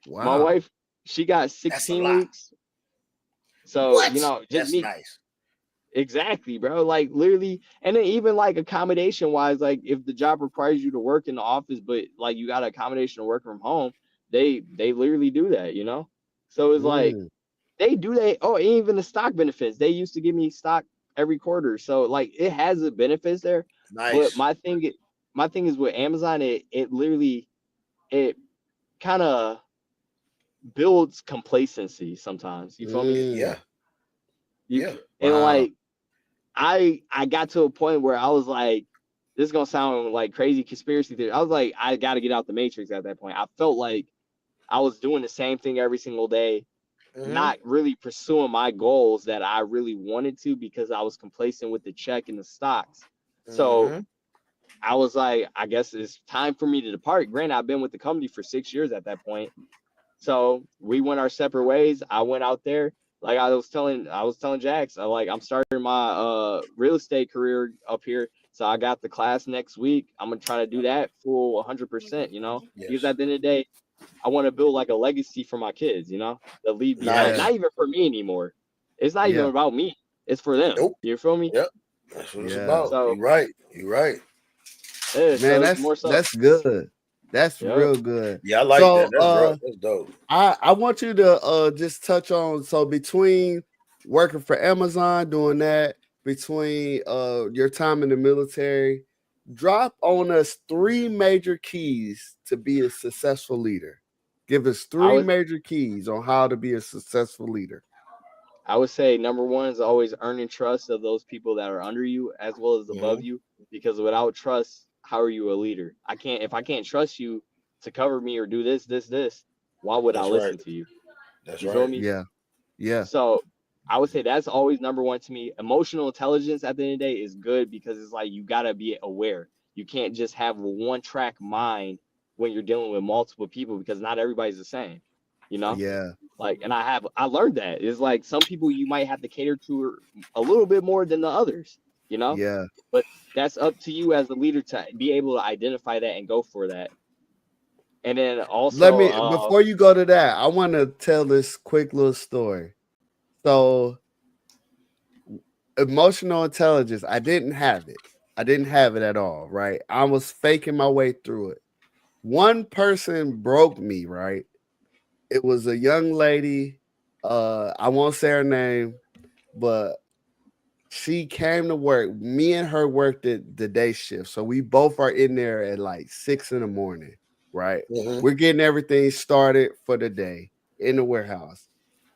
My Wow. wife, she got That's a 16 lot. weeks. So What? just That's me. nice. Exactly, bro. Like literally, and then even like accommodation wise, like if the job requires you to work in the office, but like you got an accommodation to work from home, they literally do that. So it's like Mm. they do that. Oh, even the stock benefits. They used to give me stock every quarter. So like it has the benefits there. But Nice. my thing is with Amazon, it literally it kind of builds complacency sometimes. You feel me? Yeah. Mm. You Yeah. and Wow. like I got to a point where I was like, this is gonna sound like crazy conspiracy theory. I was like, I gotta get out the matrix at that point. I felt like I was doing the same thing every single day, Mm-hmm. not really pursuing my goals that I really wanted to because I was complacent with the check and the stocks. So Mm-hmm. I was like, I guess it's time for me to depart. Granted, I've been with the company for 6 years at that point. So we went our separate ways. I went out there. Like I was telling Jax, I'm starting my real estate career up here. So I got the class next week. I'm gonna try to do that full 100%, because Yes. at the end of the day, I want to build like a legacy for my kids, to leave behind. Yeah. Nice. Not even for me anymore. It's not even Yeah. about me. It's for them. Nope. You feel me? Yep. That's what it's Yeah. about. So You're right. You're right. yeah, Man, so it's more so. that's good. That's Yep. real good. Yeah, I like that. So That's right. That's dope. I want you to just touch on, so between working for Amazon, doing that, between your time in the military, drop on us 3 major keys to be a successful leader. Give us I 3 would major keys on how to be a successful leader. I would say number one is always earning trust of those people that are under you as well as above Mm-hmm. you. Because without trust, how are you a leader? If I can't trust you to cover me or do this, why would I That's right. listen to you? That's You feel right. me? Yeah. Yeah. So I would say that's always number one to me. Emotional intelligence at the end of the day is good because it's like you gotta be aware. You can't just have a one track mind when you're dealing with multiple people because not everybody's the same. You know? Yeah. Like, and I learned that it's like some people you might have to cater to a little bit more than the others. Yeah. But that's up to you as the leader to be able to identify that and go for that. And then Let also, me, before you go to that, I want to tell this quick little story. So, emotional intelligence, I didn't have it. I didn't have it at all, right? I was faking my way through it. One person broke me, right? It was a young lady. I won't say her name, but she came to work. Me and her worked the day shift. So we both are in there at like 6 in the morning, right? Mm-hmm. We're getting everything started for the day in the warehouse.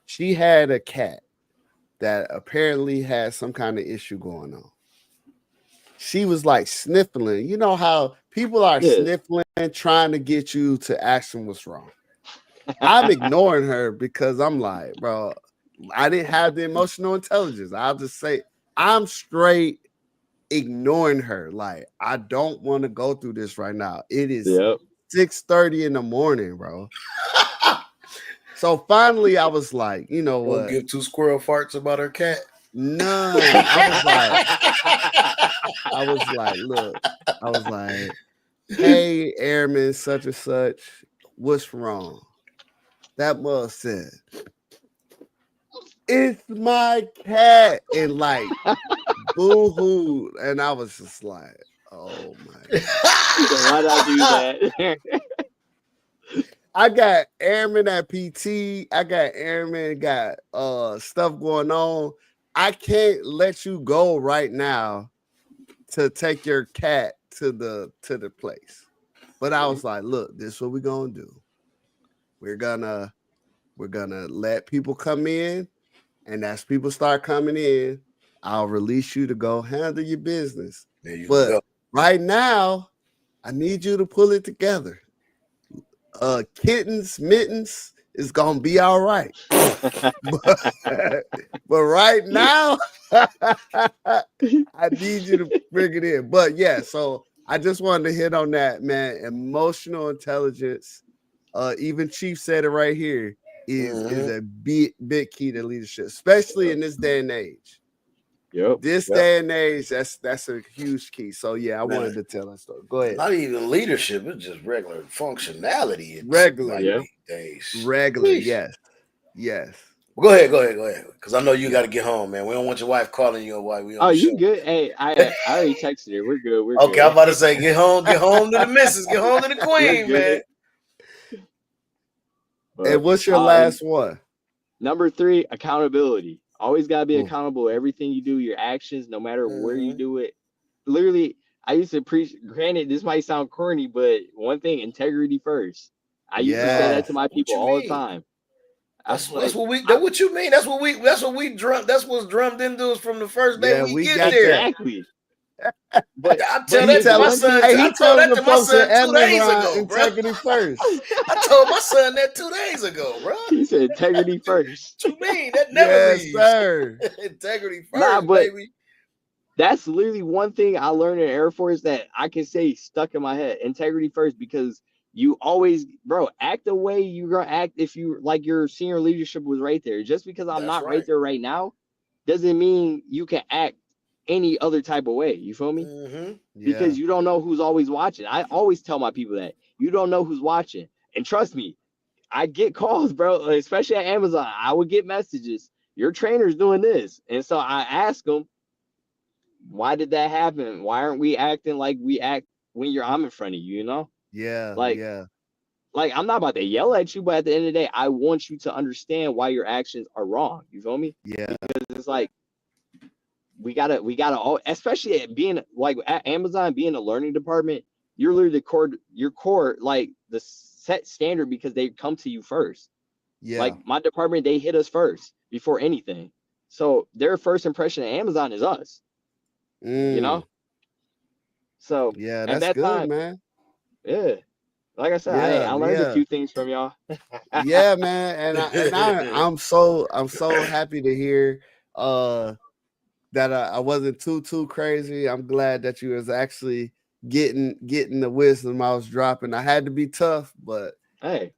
She had a cat that apparently had some kind of issue going on. She was like sniffling. You know how people are yeah, sniffling, trying to get you to ask them what's wrong. I'm ignoring her because I'm like, bro, I didn't have the emotional intelligence. I'll just say I'm straight ignoring her. Like, I don't want to go through this right now. It is yep, 6:30 in the morning, bro. So finally, I was like, you know Won't what? give two squirrel farts about her cat. None. I was like, hey, Airman, such and such, what's wrong? That mug said, it's my cat, and like boo-hoo. And I was just like, oh my God. Why'd I do that? I got airmen at PT. I got airmen got stuff going on. I can't let you go right now to take your cat to the place. But I was like, look, this is what we're gonna do. We're gonna let people come in, and as people start coming in, I'll release you to go handle your business. There you But go. right now, I need you to pull it together. Kittens, mittens is gonna be all right. but right now, I need you to bring it in. But yeah, so I just wanted to hit on that, man. Emotional intelligence. Even Chief said it right here. Is a big key to leadership, especially in this day and age. Yep. Day and age, that's a huge key. So yeah, I wanted to tell that story. Go ahead. Not even leadership; it's just regular functionality. Regular, days. Regular, yes. Well, go ahead. Because I know you got to get home, man. We don't want your wife calling you while we on the show. You good? Hey, I already texted her. We're good. Okay, good. I'm about to say, get home to the missus, get home to the queen, man. And what's your last one? Number 3, accountability. Always got to be accountable. Everything you do, your actions, no matter where you do it. Literally, I used to preach. Granted, this might sound corny, but one thing: integrity first. I used to say that to my people all the time. That's what we. That's what you mean. That's what we drummed. That's what's drummed into us from the first day we get there. Exactly. But I tell that to my son. I told that to my son 2 days ago, bro. Integrity first. I told my son that 2 days ago, bro. He said integrity first. What you mean? That never leaves. Sir. Integrity first, baby. That's literally one thing I learned in Air Force that I can say stuck in my head. Integrity first, because you always, bro, act the way you're gonna act if you like your senior leadership was right there. Just because I'm not right there right now doesn't mean you can act any other type of way. You feel me? Mm-hmm. Because you don't know who's always watching. I always tell my people that you don't know who's watching. And trust me, I get calls, bro, especially at Amazon. I would get messages. Your trainer's doing this. And so I ask them, why did that happen? Why aren't we acting like we act when I'm in front of you, you know? Yeah. Like I'm not about to yell at you, but at the end of the day, I want you to understand why your actions are wrong. You feel me? Yeah. Because it's like we gotta all, especially at being like at Amazon, being a learning department, you're literally your core, like the set standard because they come to you first. Yeah. Like my department, they hit us first before anything. So their first impression of Amazon is us. You know? So yeah, that's good, man. Yeah. Like I said, I learned a few things from y'all. Yeah, man. And I'm so happy to hear that I wasn't too crazy. I'm glad that you was actually getting the wisdom I was dropping. I had to be tough, but hey,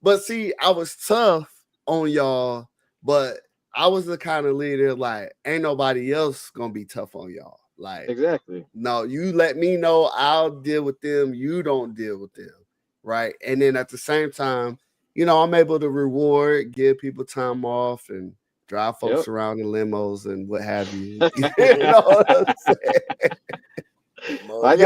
but see, I was tough on y'all, but I was the kind of leader like ain't nobody else gonna be tough on y'all. Like exactly. No, you let me know, I'll deal with them. You don't deal with them. Right. And then at the same time, I'm able to reward, give people time off and drive folks around in limos and what have you. You know what I'm saying? But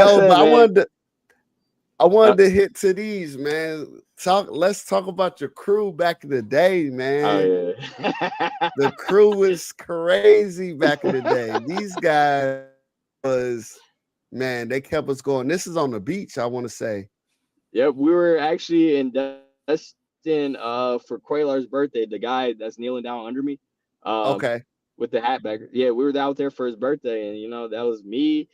I wanted to hit to these, man. Let's talk about your crew back in the day, man. Oh, yeah. The crew was crazy back in the day. These guys man, they kept us going. This is on the beach, I want to say. Yep, we were actually in Destin for Quaylar's birthday, the guy that's kneeling down under me. Okay. With the hat back. Yeah, we were out there for his birthday, and that was me,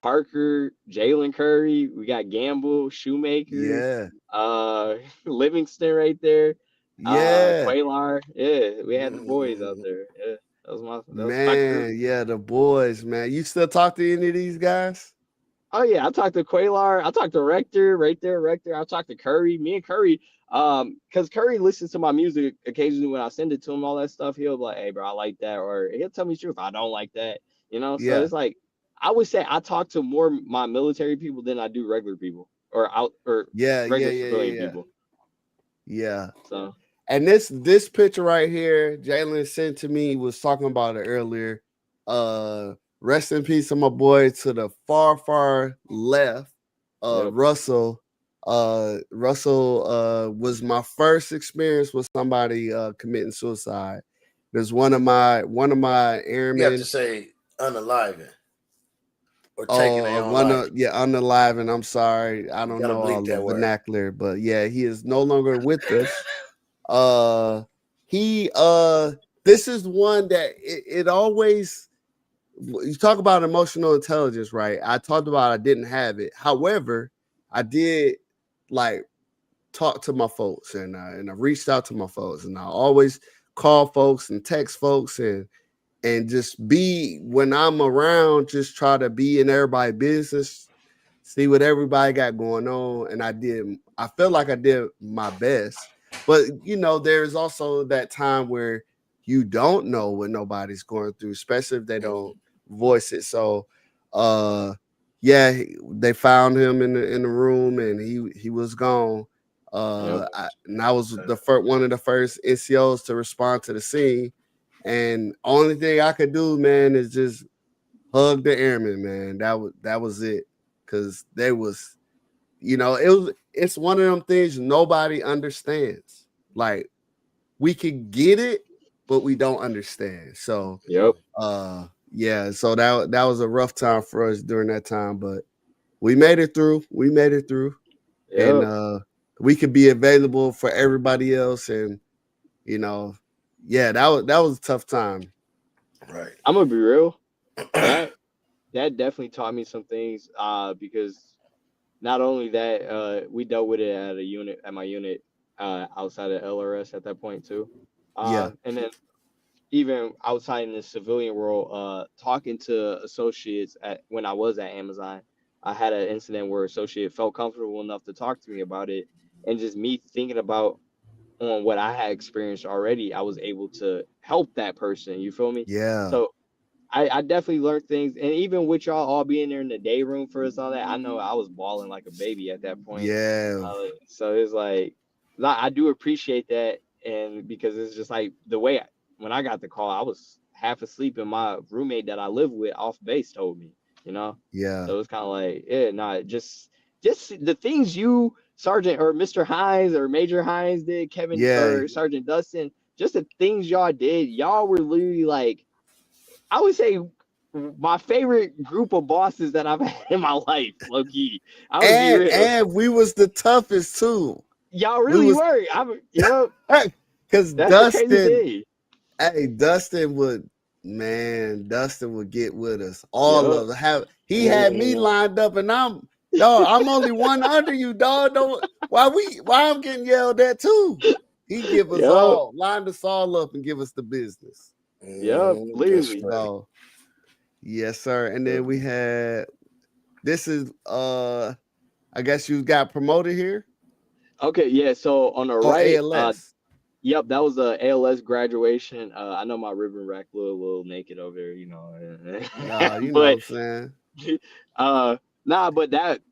Parker, Jalen Curry. We got Gamble, Shoemaker, Livingston right there. Yeah. Quaylar. Yeah, we had the boys out there. Yeah. That was my crew. Yeah, the boys, man. You still talk to any of these guys? Oh yeah, I talked to Quaylar. I talked to Rector right there. Rector. I talked to Curry. Me and Curry, because Curry listens to my music occasionally when I send it to him. All that stuff. He'll be like, "Hey, bro, I like that," or he'll tell me the truth. I don't like that. So Yeah, it's like I would say I talk to more my military people than I do regular people or yeah, yeah, regular yeah, yeah, civilian yeah. people. Yeah. So And this picture right here, Jalen sent to me, was talking about it earlier. Rest in peace to my boy to the far left, yep, Russell. Russell was my first experience with somebody committing suicide. There's one of my You have to airmen. say unaliving or taking Oh, their own life. unalive, and I'm sorry, I You don't gotta know bleep all the that word. vernacular, but yeah, he is no longer with us. He This is one that it always, you talk about emotional intelligence, right? I talked about I didn't have it. However, I did like talk to my folks, and I reached out to my folks, and I always call folks and text folks, and just be, when I'm around, just try to be in everybody's business, see what everybody got going on. And I felt like I did my best. But there's also that time where you don't know what nobody's going through, especially if they don't voice it. So yeah, they found him in the room, and he was gone. yep, And I was the first one of the first NCOs to respond to the scene. And only thing I could do, man, is just hug the airman, man. That was it. Cause it's one of them things nobody understands. Like, we could get it, but we don't understand. So yep, yeah, so that was a rough time for us during that time, but we made it through. We made it through. And yep. we could be available for everybody else. And you know, yeah, that was a tough time. Right. I'm gonna be real. That definitely taught me some things. Because not only that, we dealt with it at my unit, outside of LRS at that point too. Yeah, And then even outside in the civilian world, talking to associates when I was at Amazon, I had an incident where associate felt comfortable enough to talk to me about it, and just me thinking about on what I had experienced already, I was able to help that person. You feel me? yeah, So I definitely learned things, and even with y'all all being there in the day room for us all that, I know I was bawling like a baby at that point. yeah, So it's like I do appreciate that, and because it's just like the way when I got the call, I was half asleep, and my roommate that I live with off base told me, you know. yeah, So it's kind of like, yeah, nah, just the things you, Sergeant or Mr. Hines or Major Hines did, Kevin yeah, or Sergeant Dustin, just the things y'all did, y'all were literally like, I would say my favorite group of bosses that I've had in my life, low key. I would be and real. and we was the toughest too. Y'all We really was were. Yep. because That's the crazy Dustin, thing. hey, Dustin would get with us. All Yep. of us. He had me lined up, and I'm only one under you, dog. Don't why I'm getting yelled at too. He give us Yep. all, lined us all up, and give us the business. Yep. That's Literally. funny. So yes, sir. And then we had, this is I guess you got promoted here, Okay. Yeah. So on the or right, ALS. yep, that was the ALS graduation. I know my ribbon rack little naked over there, Nah, you know what but I'm saying. uh, nah, but that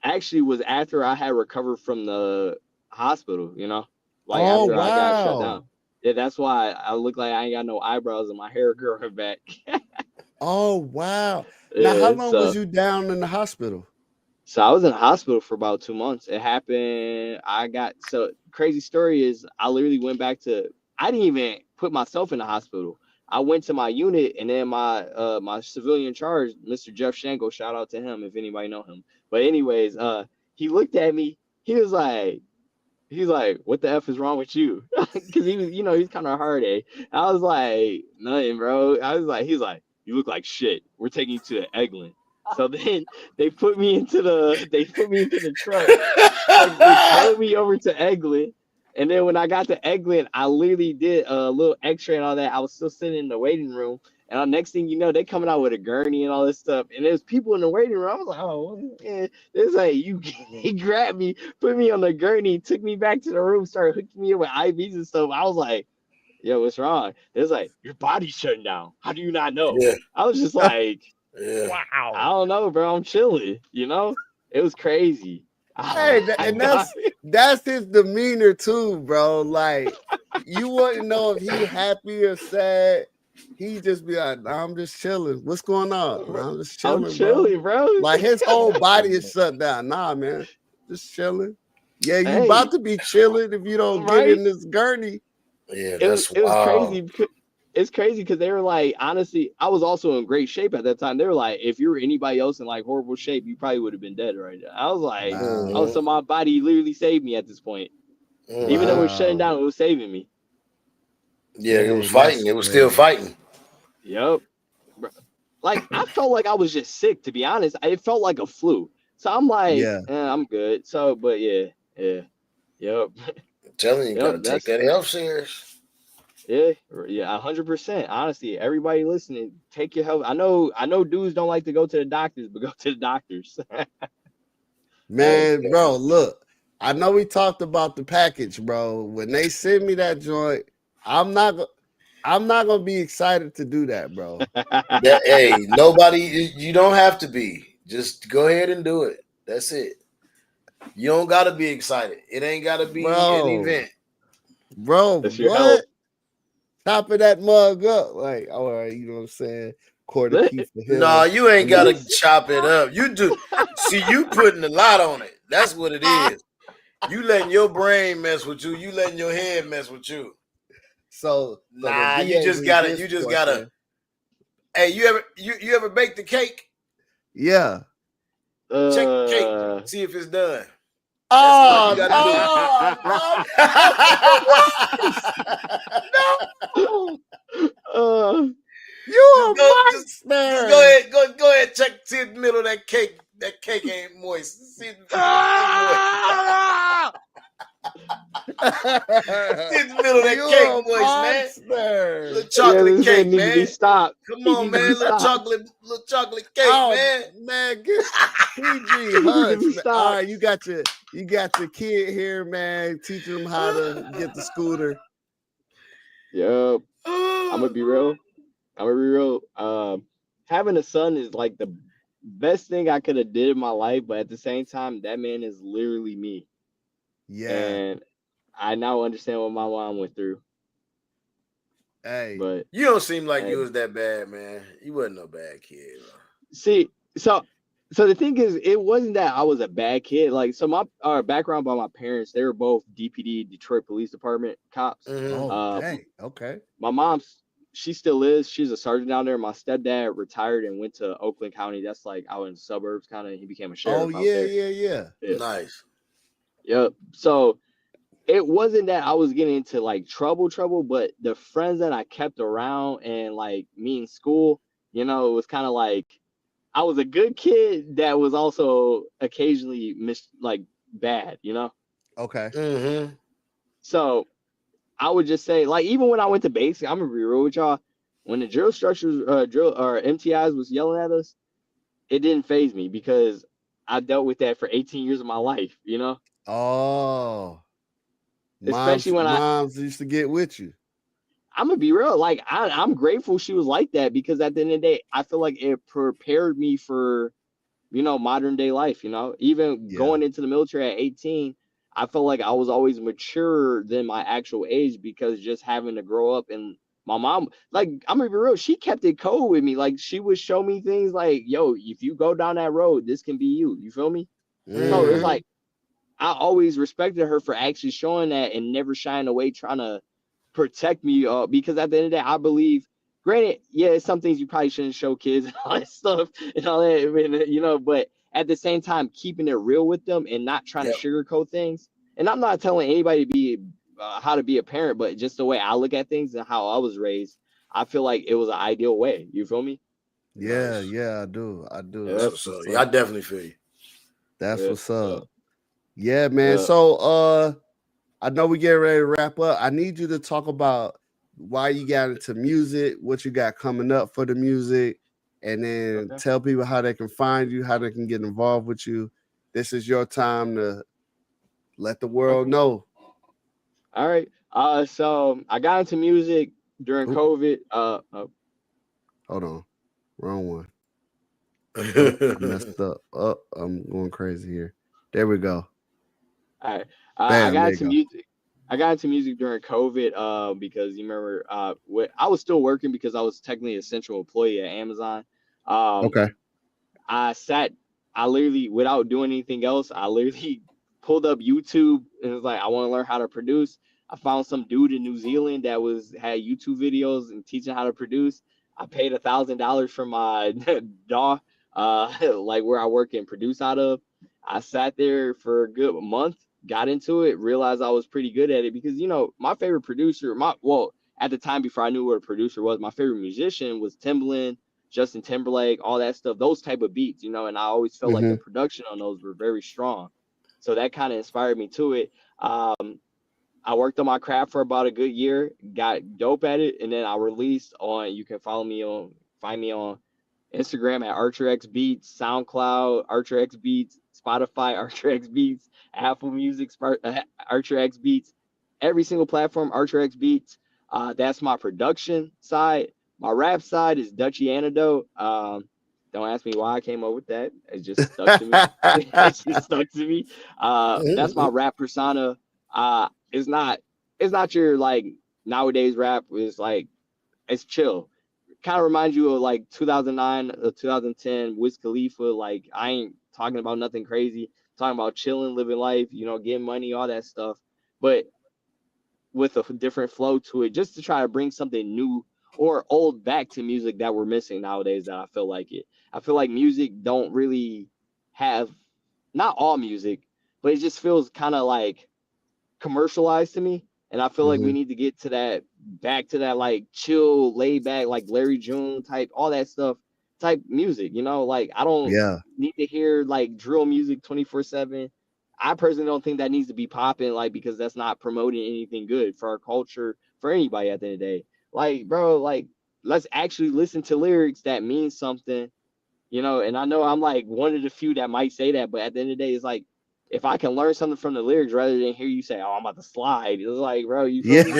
actually was after I had recovered from the hospital, like Oh after I got shut down. wow. Yeah, that's why I look like I ain't got no eyebrows and my hair growing back. Oh wow. Now, how Yeah, long was so you down in the hospital? I was in the hospital for about 2 months. It happened. So crazy story is I literally went back to. I didn't even put myself in the hospital. I went to my unit, and then my civilian charge, Mr. Jeff Shango, shout out to him if anybody know him. But anyways, he looked at me. He was like, what the F is wrong with you? Because he was, he's kind of hard, eh? I was like, nothing, bro. He's like, you look like shit. We're taking you to Eglin. So then they put me into the truck, and they towed me over to Eglin. And then when I got to Eglin, I literally did a little X-ray and all that. I was still sitting in the waiting room, And next thing you know, they coming out with a gurney and all this stuff. And there's people in the waiting room. I was like, oh, yeah. It's like, he grabbed me, put me on the gurney, took me back to the room, started hooking me up with IVs and stuff. I was like, yo, what's wrong? It's like, your body's shutting down. How do you not know? Yeah. I was just like, Wow. I don't know, bro. I'm chilling. You know, it was crazy. Hey, and that's his demeanor too, bro. Like, you wouldn't know if he happy or sad. He just be like, nah, I'm just chilling. What's going on? Nah, I'm just chilling, bro. Like, his whole body is shut down. Nah, man, just chilling. Yeah, you about to be chilling if you don't get in this gurney. Yeah, it was crazy. It's crazy because they were like, honestly, I was also in great shape at that time. They were like, if you were anybody else in like horrible shape, you probably would have been dead right now. I was like, oh, so my body literally saved me at this point. Even though it was shutting down, it was saving me. Yeah, it was fighting. It was still fighting. Yep. Like, I felt like I was just sick, to be honest. It felt like a flu. So I'm like, I'm good. So, but yeah. Yep. I'm telling you, gotta take that health serious. Yeah, 100%. Honestly, everybody listening, take your health. I know dudes don't like to go to the doctors, but go to the doctors. Man, bro, look, I know we talked about the package, bro. When they send me that joint, I'm not gonna be excited to do that, bro. Hey, nobody, you don't have to be. Just go ahead and do it. That's it. You don't gotta be excited. It ain't gotta be an event. Bro, what? Chopping that mug up. Like, all right, you know what I'm saying? Quarter key for him. No, you ain't gotta chop it up. You do. See, you putting a lot on it. That's what it is. You letting your brain mess with you. You letting your head mess with you. So nah, you just gotta. Hey, you ever bake the cake? Yeah. Check the cake. See if it's done. Oh, no. You a monster. Go ahead. Check. See if the middle of that cake. That cake ain't moist. See if the middle of that cake moist, man. Little chocolate cake, man. Stop. Come on, man. Little chocolate cake, man. Man, get PG hush. All right, you got your kid here, man. Teaching him how to get the scooter. Yep. I'm gonna be real. Having a son is like the best thing I could have did in my life, but at the same time, that man is literally me. Yeah. And I now understand what my mom went through. Hey, but you don't seem like you was that bad, man. You wasn't no bad kid. See, so the thing is, it wasn't that I was a bad kid. Like, so my background by my parents, they were both DPD, Detroit Police Department cops. Okay. My mom's, she still is. She's a sergeant down there. My stepdad retired and went to Oakland County. That's like out in the suburbs, kind of. He became a sheriff. Oh yeah. Nice. Yep. So it wasn't that I was getting into like trouble, but the friends that I kept around and like me in school, you know, it was kind of like I was a good kid that was also occasionally bad, you know? Okay. Mm-hmm. So I would just say, like, even when I went to basic, I'm gonna be real with y'all. When the drill structures, MTIs was yelling at us, it didn't faze me because I dealt with that for 18 years of my life, you know? Oh. Especially when moms used to get with you. I'm gonna be real. Like, I'm grateful she was like that because at the end of the day, I feel like it prepared me for, you know, modern day life. You know, even going into the military at 18, I felt like I was always mature than my actual age because just having to grow up and my mom, like, I'm gonna be real, she kept it cold with me. Like, she would show me things like, yo, if you go down that road, this can be you. You feel me? Mm-hmm. So it's like I always respected her for actually showing that and never shying away, trying to protect me, because at the end of the day, I believe, granted, it's some things you probably shouldn't show kids and all that stuff and all that, I mean, you know, but at the same time, keeping it real with them and not trying to sugarcoat things. And I'm not telling anybody to be how to be a parent, but just the way I look at things and how I was raised, I feel like it was an ideal way. You feel me? Yeah, I do. That's what's up. I definitely feel you. That's what's up. Yeah, man. So I know we get ready to wrap up. I need you to talk about why you got into music, what you got coming up for the music, and then tell people how they can find you, how they can get involved with you. This is your time to let the world know. All right. So I got into music during COVID. Hold on. Wrong one. I messed up. I'm going crazy here. There we go. All right. Bam, I got into music. I got into music during COVID because you remember I was still working because I was technically an essential employee at Amazon. Okay. I literally, without doing anything else, I literally pulled up YouTube and was like, I want to learn how to produce. I found some dude in New Zealand that had YouTube videos and teaching how to produce. I paid $1,000 for my DAW, like where I work and produce out of. I sat there for a good month, got into it, realized I was pretty good at it because, my favorite producer, at the time before I knew what a producer was, my favorite musician was Timbaland, Justin Timberlake, all that stuff, those type of beats, and I always felt like the production on those were very strong. So that kind of inspired me to it. I worked on my craft for about a good year, got dope at it, and then I released you can find me on Instagram at ArcherX Beats, SoundCloud, ArcherX Beats, Spotify, ArcherX Beats, Apple Music, ArcherX Beats, every single platform, ArcherX Beats. That's my production side. My rap side is Dutchy Antidote. Don't ask me why I came up with that. It just stuck to me. It just stuck to me. That's my rap persona. It's not your like nowadays rap. It's chill. Kind of reminds you of like 2009 or 2010 Wiz Khalifa. Like I ain't talking about nothing crazy. Talking about chilling, living life, getting money, all that stuff. But with a different flow to it, just to try to bring something new or old back to music that we're missing nowadays. That I feel like it. I feel like music don't really have, not all music, but it just feels kind of like commercialized to me. And I feel like we need to get back to that like chill, laid back, like Larry June type, all that stuff type music, like I don't need to hear like drill music 24/7. I personally don't think that needs to be popping, like, because that's not promoting anything good for our culture, for anybody at the end of the day. Like, bro, like, let's actually listen to lyrics that mean something, and I know I'm like one of the few that might say that, but at the end of the day, it's like, if I can learn something from the lyrics rather than hear you say, "Oh, I'm about to slide," it's like, bro, you feel me?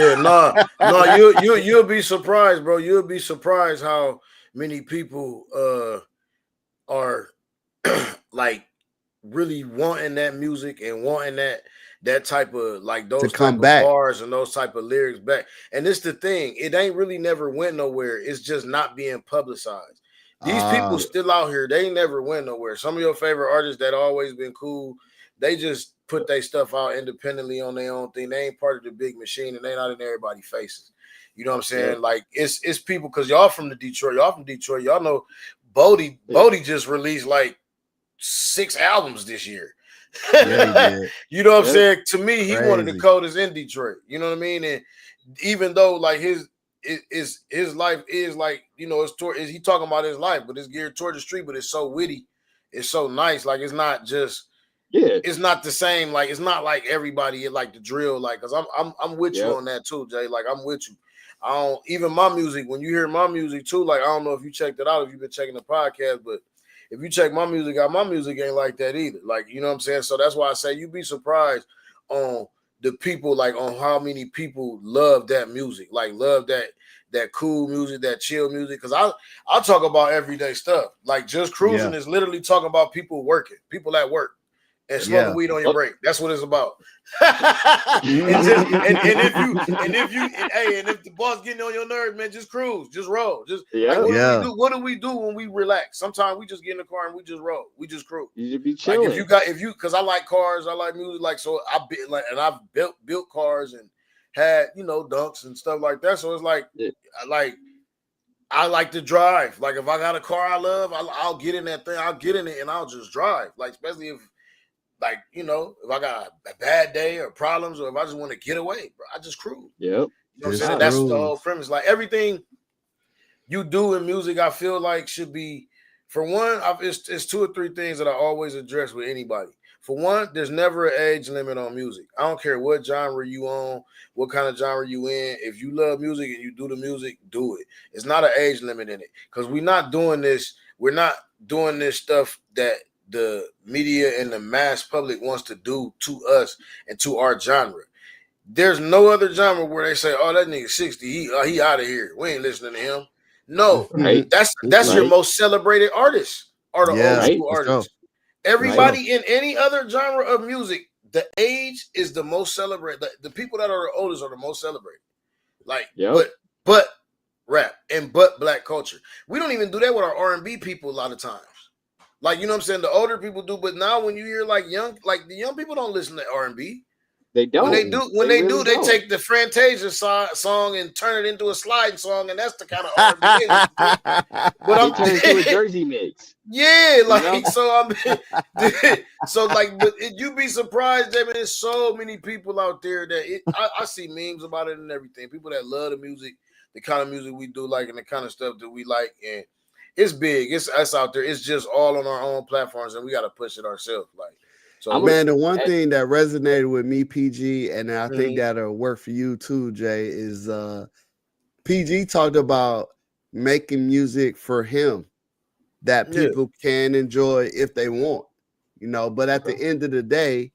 Yeah, you'll be surprised, bro. You'll be surprised how many people are like really wanting that music and wanting that type of like those type of bars and those type of lyrics back. And it's the thing, it ain't really never went nowhere. It's just not being publicized. These people still out here, they ain't never went nowhere. Some of your favorite artists that always been cool, they just put their stuff out independently on their own thing. They ain't part of the big machine and they not in everybody's faces. You know what I'm saying? Yeah. Like it's people, because y'all from Detroit, y'all know Bodie just released like 6 albums this year. Yeah, you know what I'm saying? To me, he one of the coldest in Detroit. You know what I mean? And even though like his life is like, it's he talking about his life, but it's geared toward the street, but it's so witty, it's so nice. Like it's not just it's not the same. Like it's not like everybody like the drill. Like, cause I'm with you on that too, Jay. Like I'm with you. I don't even my music. When you hear my music too, like I don't know if you checked it out, if you've been checking the podcast, but if you check my music out, my music ain't like that either. Like, you know what I'm saying? So that's why I say you'd be surprised on the people, like on how many people love that music, like love that cool music, that chill music. Cause I talk about everyday stuff. Like Just Cruising is literally talking about people working, people at work and smoking weed on your break. That's what it's about. and if the boss getting on your nerves, man, just cruise, just roll, just what do we do when we relax? Sometimes we just get in the car and we just roll, we just cruise. You should be chilling. Like because I like cars, I like music, like so I've built cars and had dunks and stuff like that. So it's like I like to drive. Like if I got a car I love, I'll get in that thing, I'll get in it and I'll just drive. Like especially if if I got a bad day or problems, or if I just want to get away, bro, I just cruise. Yep. You know what I'm saying? That's the whole premise. Like everything you do in music, I feel like should be, for one, it's 2 or 3 things that I always address with anybody. For one, there's never an age limit on music. I don't care what genre you on, what kind of genre you in. If you love music and you do the music, do it. It's not an age limit in it because we're not doing this. We're not doing this stuff that the media and the mass public wants to do to us and to our genre. There's no other genre where they say, "Oh, that nigga 60, he out of here. We ain't listening to him." No, Right. that's your most celebrated artists are the old school for artists. sure. Everybody in any other genre of music, the age is the most celebrated. The people that are the oldest are the most celebrated. Like, but rap and but black culture. We don't even do that with our R&B people a lot of times. Like, you know what I'm saying? The older people do, but now when you hear like the young people don't listen to R&B. They don't. When they do, they take the Fantasia song and turn it into a sliding song, and that's the kind of R&B. But I'm turning into a Jersey mix. Yeah, like so. But you'd be surprised that there's so many people out there that I see memes about it and everything. People that love the music, the kind of music we do like, and the kind of stuff that we like, and it's big. It's us out there. It's just all on our own platforms, and we got to push it ourselves. Like. So, man, the one thing that resonated with me, PG, and I think that'll work for you too, Jay, is PG talked about making music for him that people can enjoy if they want, you know. But at the end of the day,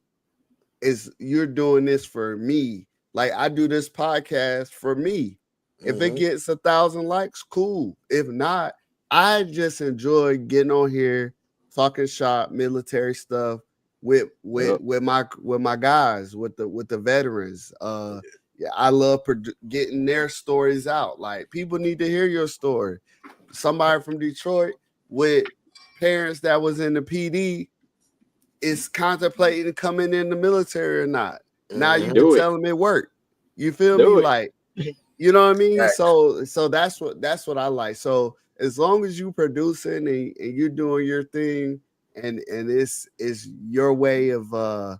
is you're doing this for me. Like I do this podcast for me. If it gets 1,000 likes, cool. If not, I just enjoy getting on here, talking shop, military stuff. With my guys, with the veterans, I love getting their stories out. Like people need to hear your story. Somebody from Detroit with parents that was in the PD is contemplating coming in the military or not. Now you can tell them it worked. You feel me? Like, you know what I mean? Right. So that's what I like. So as long as you producing and you're doing your thing. And this is your way of blowing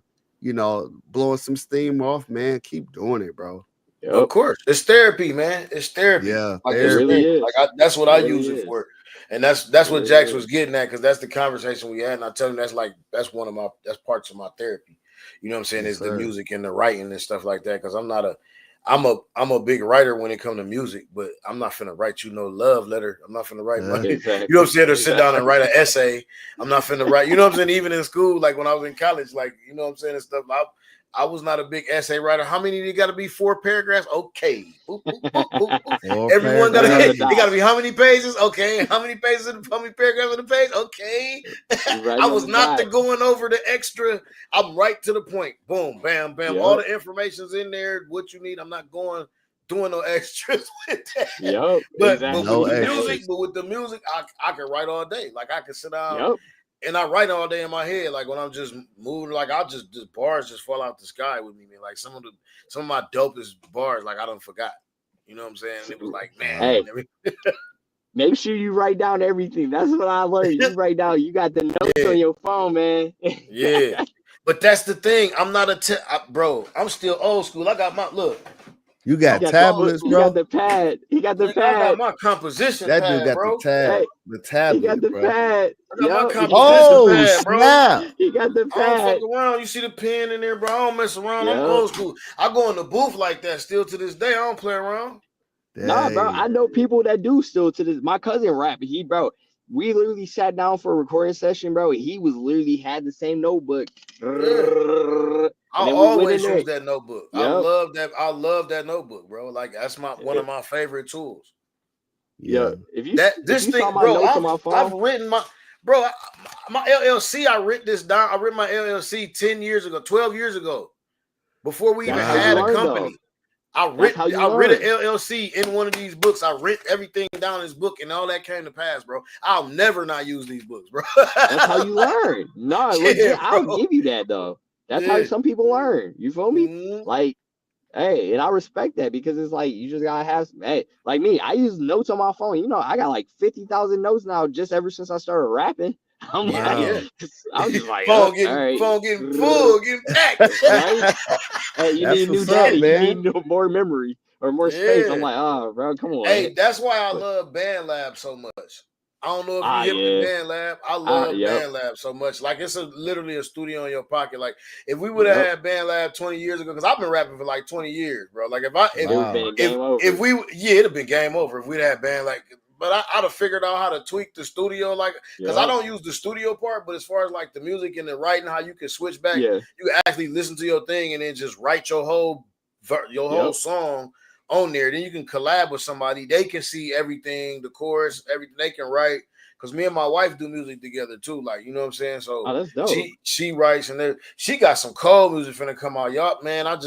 some steam off, man. Keep doing it, bro. Yep. Of course, it's therapy, man. It's therapy. Yeah, like, it really is. Like that's what I use it for, and that's what Jax was getting at because that's the conversation we had. And I tell him that's parts of my therapy. You know what I'm saying? Is the music and the writing and stuff like that. Because I'm a big writer when it comes to music, but I'm not finna write you no love letter. I'm not finna write you know what I'm saying, or sit down and write an essay. I'm not finna write, you know what I'm saying, even in school, like when I was in college, like, you know what I'm saying, and stuff. I was not a big essay writer. How many you gotta be? 4 paragraphs? Okay. Boop, boop, boop, boop, boop. Everyone gotta it gotta be how many pages? Okay. How many pages how many paragraphs in the page? Okay. I was not going over the extra. I'm right to the point. Boom, bam, bam. Yep. All the information's in there. What you need. I'm not doing no extras with that. Yep. But with the music, I can write all day. Like I can sit down. Yep. And I write all day in my head, like when I'm just moving, like I'll just bars just fall out the sky with me, man. Like some of my dopest bars, like I done forgot. You know what I'm saying? And it was like, man. Hey, make sure you write down everything. That's what I learned. You write down. You got the notes on your phone, man. Yeah, but that's the thing. I'm not bro. I'm still old school. I got my look. You got tablets, bro. He got the pad. He got the pad. I got my composition that pad, dude got bro. The tablet, he got the bro. pad. I got my composition pad, bro. Snap. He got the pad. I don't fuck around. You see the pen in there, bro. I don't mess around. I'm old school. I go in the booth like that still to this day. I don't play around. Nah, bro. I know people that do still to this. My cousin rap. We literally sat down for a recording session, bro. He was literally had the same notebook. Yeah. I always use that notebook. Yep. I love that notebook, bro. Like that's one of my favorite tools. Yeah. I've written my LLC. I written this down. I written my LLC 10 years ago, 12 years ago, before we even had a company. I read an LLC in one of these books. I wrote everything down in this book, and all that came to pass, bro. I'll never not use these books, bro. That's how you learn. No, I'll give you that though. That's how some people learn. You feel me? Mm-hmm. Like, hey, and I respect that because it's like you just gotta have like me. I use notes on my phone. You know, I got like 50,000 notes now just ever since I started rapping. I'm just like, phone getting full, getting packed. Right? Hey, you need a new daddy, man. You need more memory or more space. I'm like, oh, bro, come on. Hey, that's why I love Band Lab so much. I don't know if you hip to Band Lab. I love yep. Band Lab so much. Like it's literally a studio in your pocket. Like if we would have had Band Lab 20 years ago, because I've been rapping for like 20 years, bro. Like it would have been game over. If we it'd have been game over if we'd had band like. But I'd have figured out how to tweak the studio, like because I don't use the studio part. But as far as like the music and the writing, how you can switch back, you actually listen to your thing and then just write your whole song on there. Then you can collab with somebody. They can see everything, the chorus, everything. They can write. Because me and my wife do music together too, like you know what I'm saying. So that's dope. She writes and she got some cold music finna come out, y'all. Man, I'm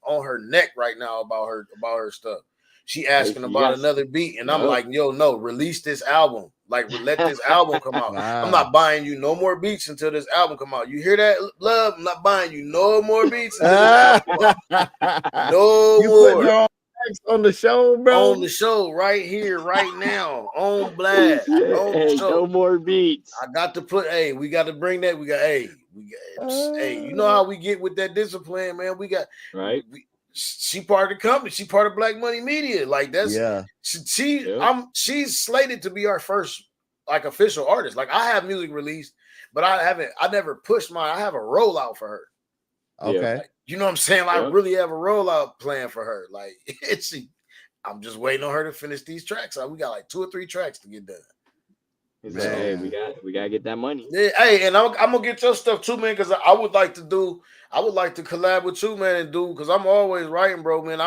on her neck right now about her stuff. She asking about another beat, and I'm like, yo, no, release this album. Like, let this album come out. Wow. I'm not buying you no more beats until this album come out. You hear that, love? I'm not buying you no more beats until this album come out. No more. On the show, bro. On the show, right here, right now, on blast. On the show. No more beats. I got to put. Hey, we got to bring that. Hey, you know how we get with that discipline, man. We got right. She part of the company. She part of Black Money Media. Like that's she's slated to be our first like official artist. Like I have music released, but I never pushed mine. I have a rollout for her. Okay. Like, you know what I'm saying? I really have a rollout plan for her. Like I'm just waiting on her to finish these tracks. We got like 2 or 3 tracks to get done. Man, hey, we gotta get that money. Yeah, hey, and I'm gonna get your stuff too, man, because I would like to collab with you, man, and do because I'm always writing, bro, man.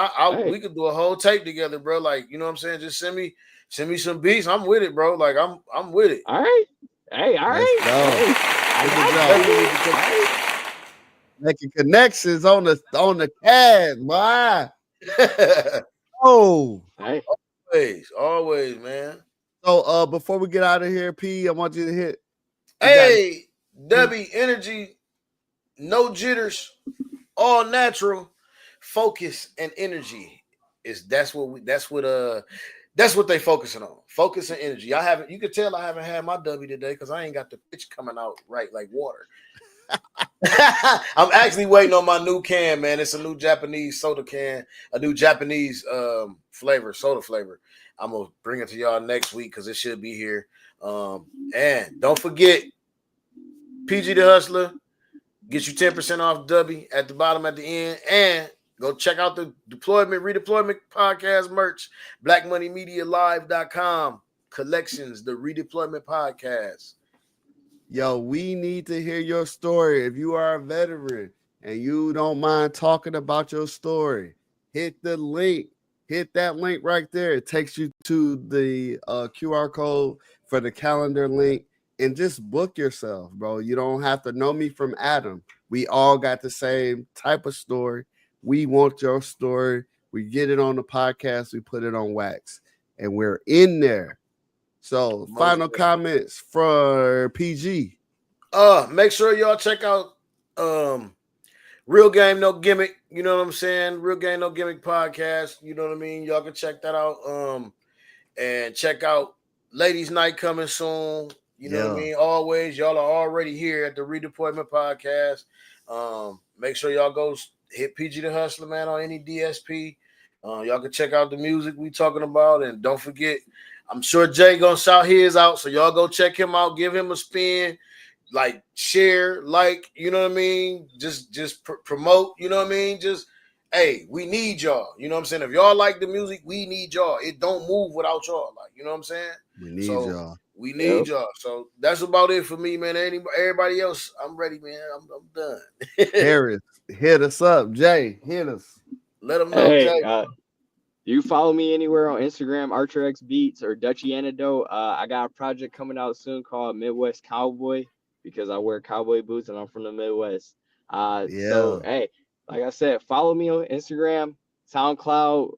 We could do a whole tape together, bro. Like, you know what I'm saying? Just send me some beats. I'm with it, bro. Like I'm with it. All right. Hey, all right. Making connections on the cast, boy. Oh, hey. Always, man. So before we get out of here, P, I want you to hit. Hey, W energy, no jitters, all natural, focus and energy that's what they focusing on. Focus and energy. You can tell I haven't had my W today because I ain't got the pitch coming out right like water. I'm actually waiting on my new can, man. It's a new Japanese soda can, a new Japanese soda flavor. I'm gonna bring it to y'all next week because it should be here. And don't forget, PG the Hustler gets you 10% off W at the bottom at the end. And go check out the Redeployment Podcast merch, blackmoneymedialive.com collections, the Redeployment Podcast. Yo, we need to hear your story. If you are a veteran and you don't mind talking about your story, hit the link. Hit that link right there. It takes you to the QR code for the calendar link and just book yourself, bro. You don't have to know me from Adam. We all got the same type of story. We want your story. We get it on the podcast. We put it on wax and we're in there. So final comments for PG. Make sure y'all check out Real Game No Gimmick, you know what I'm saying? Real Game No Gimmick podcast, you know what I mean? Y'all can check that out. And check out Ladies Night coming soon. You know what I mean? Always, y'all are already here at the Redeployment Podcast. Make sure y'all go hit PG the Hustler, man, on any DSP. Y'all can check out the music we talking about, and don't forget, I'm sure Jay gonna shout his out, so y'all go check him out, give him a spin. Like, share, like, you know what I mean? Just promote, you know what I mean? Just, hey, we need y'all. You know what I'm saying? If y'all like the music, we need y'all. It don't move without y'all. Like, you know what I'm saying? We need y'all. We need y'all. So that's about it for me, man. Everybody else, I'm ready, man. I'm done. Harris, hit us up. Jay, hit us. Let them know, Jay. You follow me anywhere on Instagram, ArcherX Beats or Dutchy Antidote. I got a project coming out soon called Midwest Cowboy, because I wear cowboy boots and I'm from the Midwest. So, hey, like I said, follow me on Instagram, SoundCloud,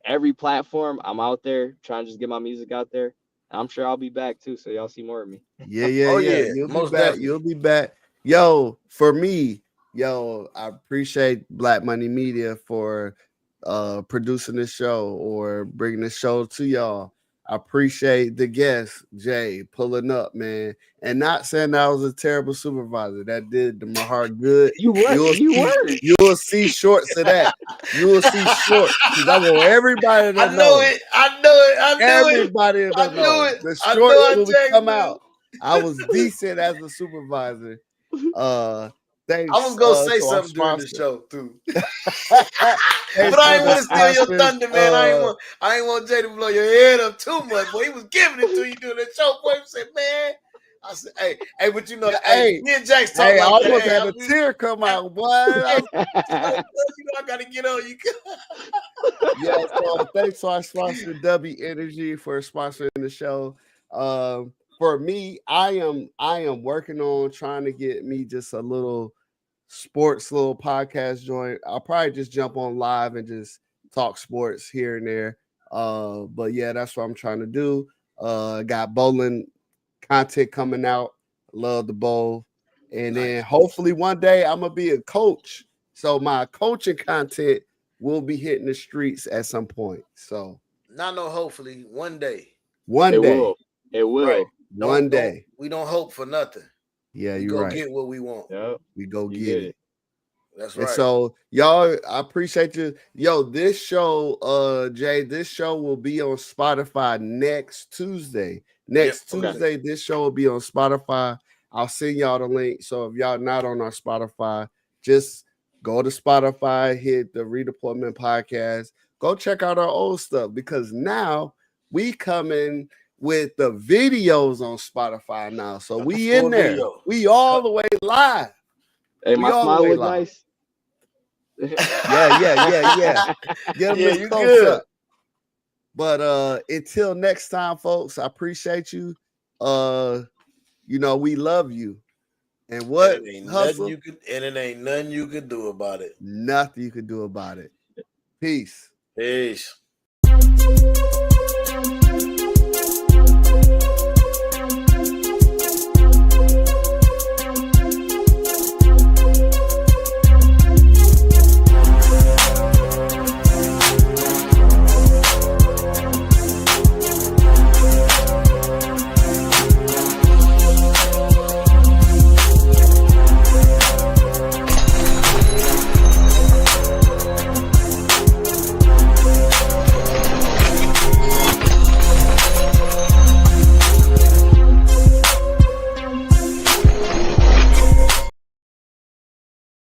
every platform. I'm out there trying to just get my music out there. I'm sure I'll be back too, so y'all see more of me. Yeah. You'll be back. Yo, for me, I appreciate Black Money Media for producing this show or bringing this show to y'all. I appreciate the guest, Jay, pulling up, man. And not saying that I was a terrible supervisor. That did my heart good. You were. You'll see shorts of that. You will see shorts. Because I want everybody to know. I know it. Everybody to know. The shorts when we come out. I was decent as a supervisor. Thanks. I was gonna say something during the show too, but I ain't want to steal your thunder, man. I ain't want Jay to blow your head up too much. Boy, he was giving it to you during the show. Boy, he said, "Man," I said, "Hey, but you know, me and Jax talk I like almost had a tear come out, boy. I gotta get on you." Yeah, so thanks to our sponsor, W Energy, for sponsoring the show. For me, I am working on trying to get me just a little podcast joint. I'll probably just jump on live and just talk sports here and there. But yeah, that's what I'm trying to do. Got bowling content coming out. Love the bowl. And then hopefully one day I'm gonna be a coach. So my coaching content will be hitting the streets at some point. So not no hopefully, one day. It will. Right. One day. We don't hope for nothing. Yeah, we you're right. Get what we want. Yep. We go get it. That's right. And so y'all, I appreciate you. Yo, this show, Jay, this show will be on Spotify next Tuesday. Tuesday, this show will be on Spotify. I'll send y'all the link. So if y'all not on our Spotify, just go to Spotify, hit the Redeployment Podcast. Go check out our old stuff because now we coming with the videos on Spotify now. So we in there. Video. We all the way live. Hey, my smile was nice. Yeah. Get them you good. Up. But until next time, folks, I appreciate you. We love you. And what? And it ain't nothing you could do about it. Nothing you could do about it. Peace. Peace.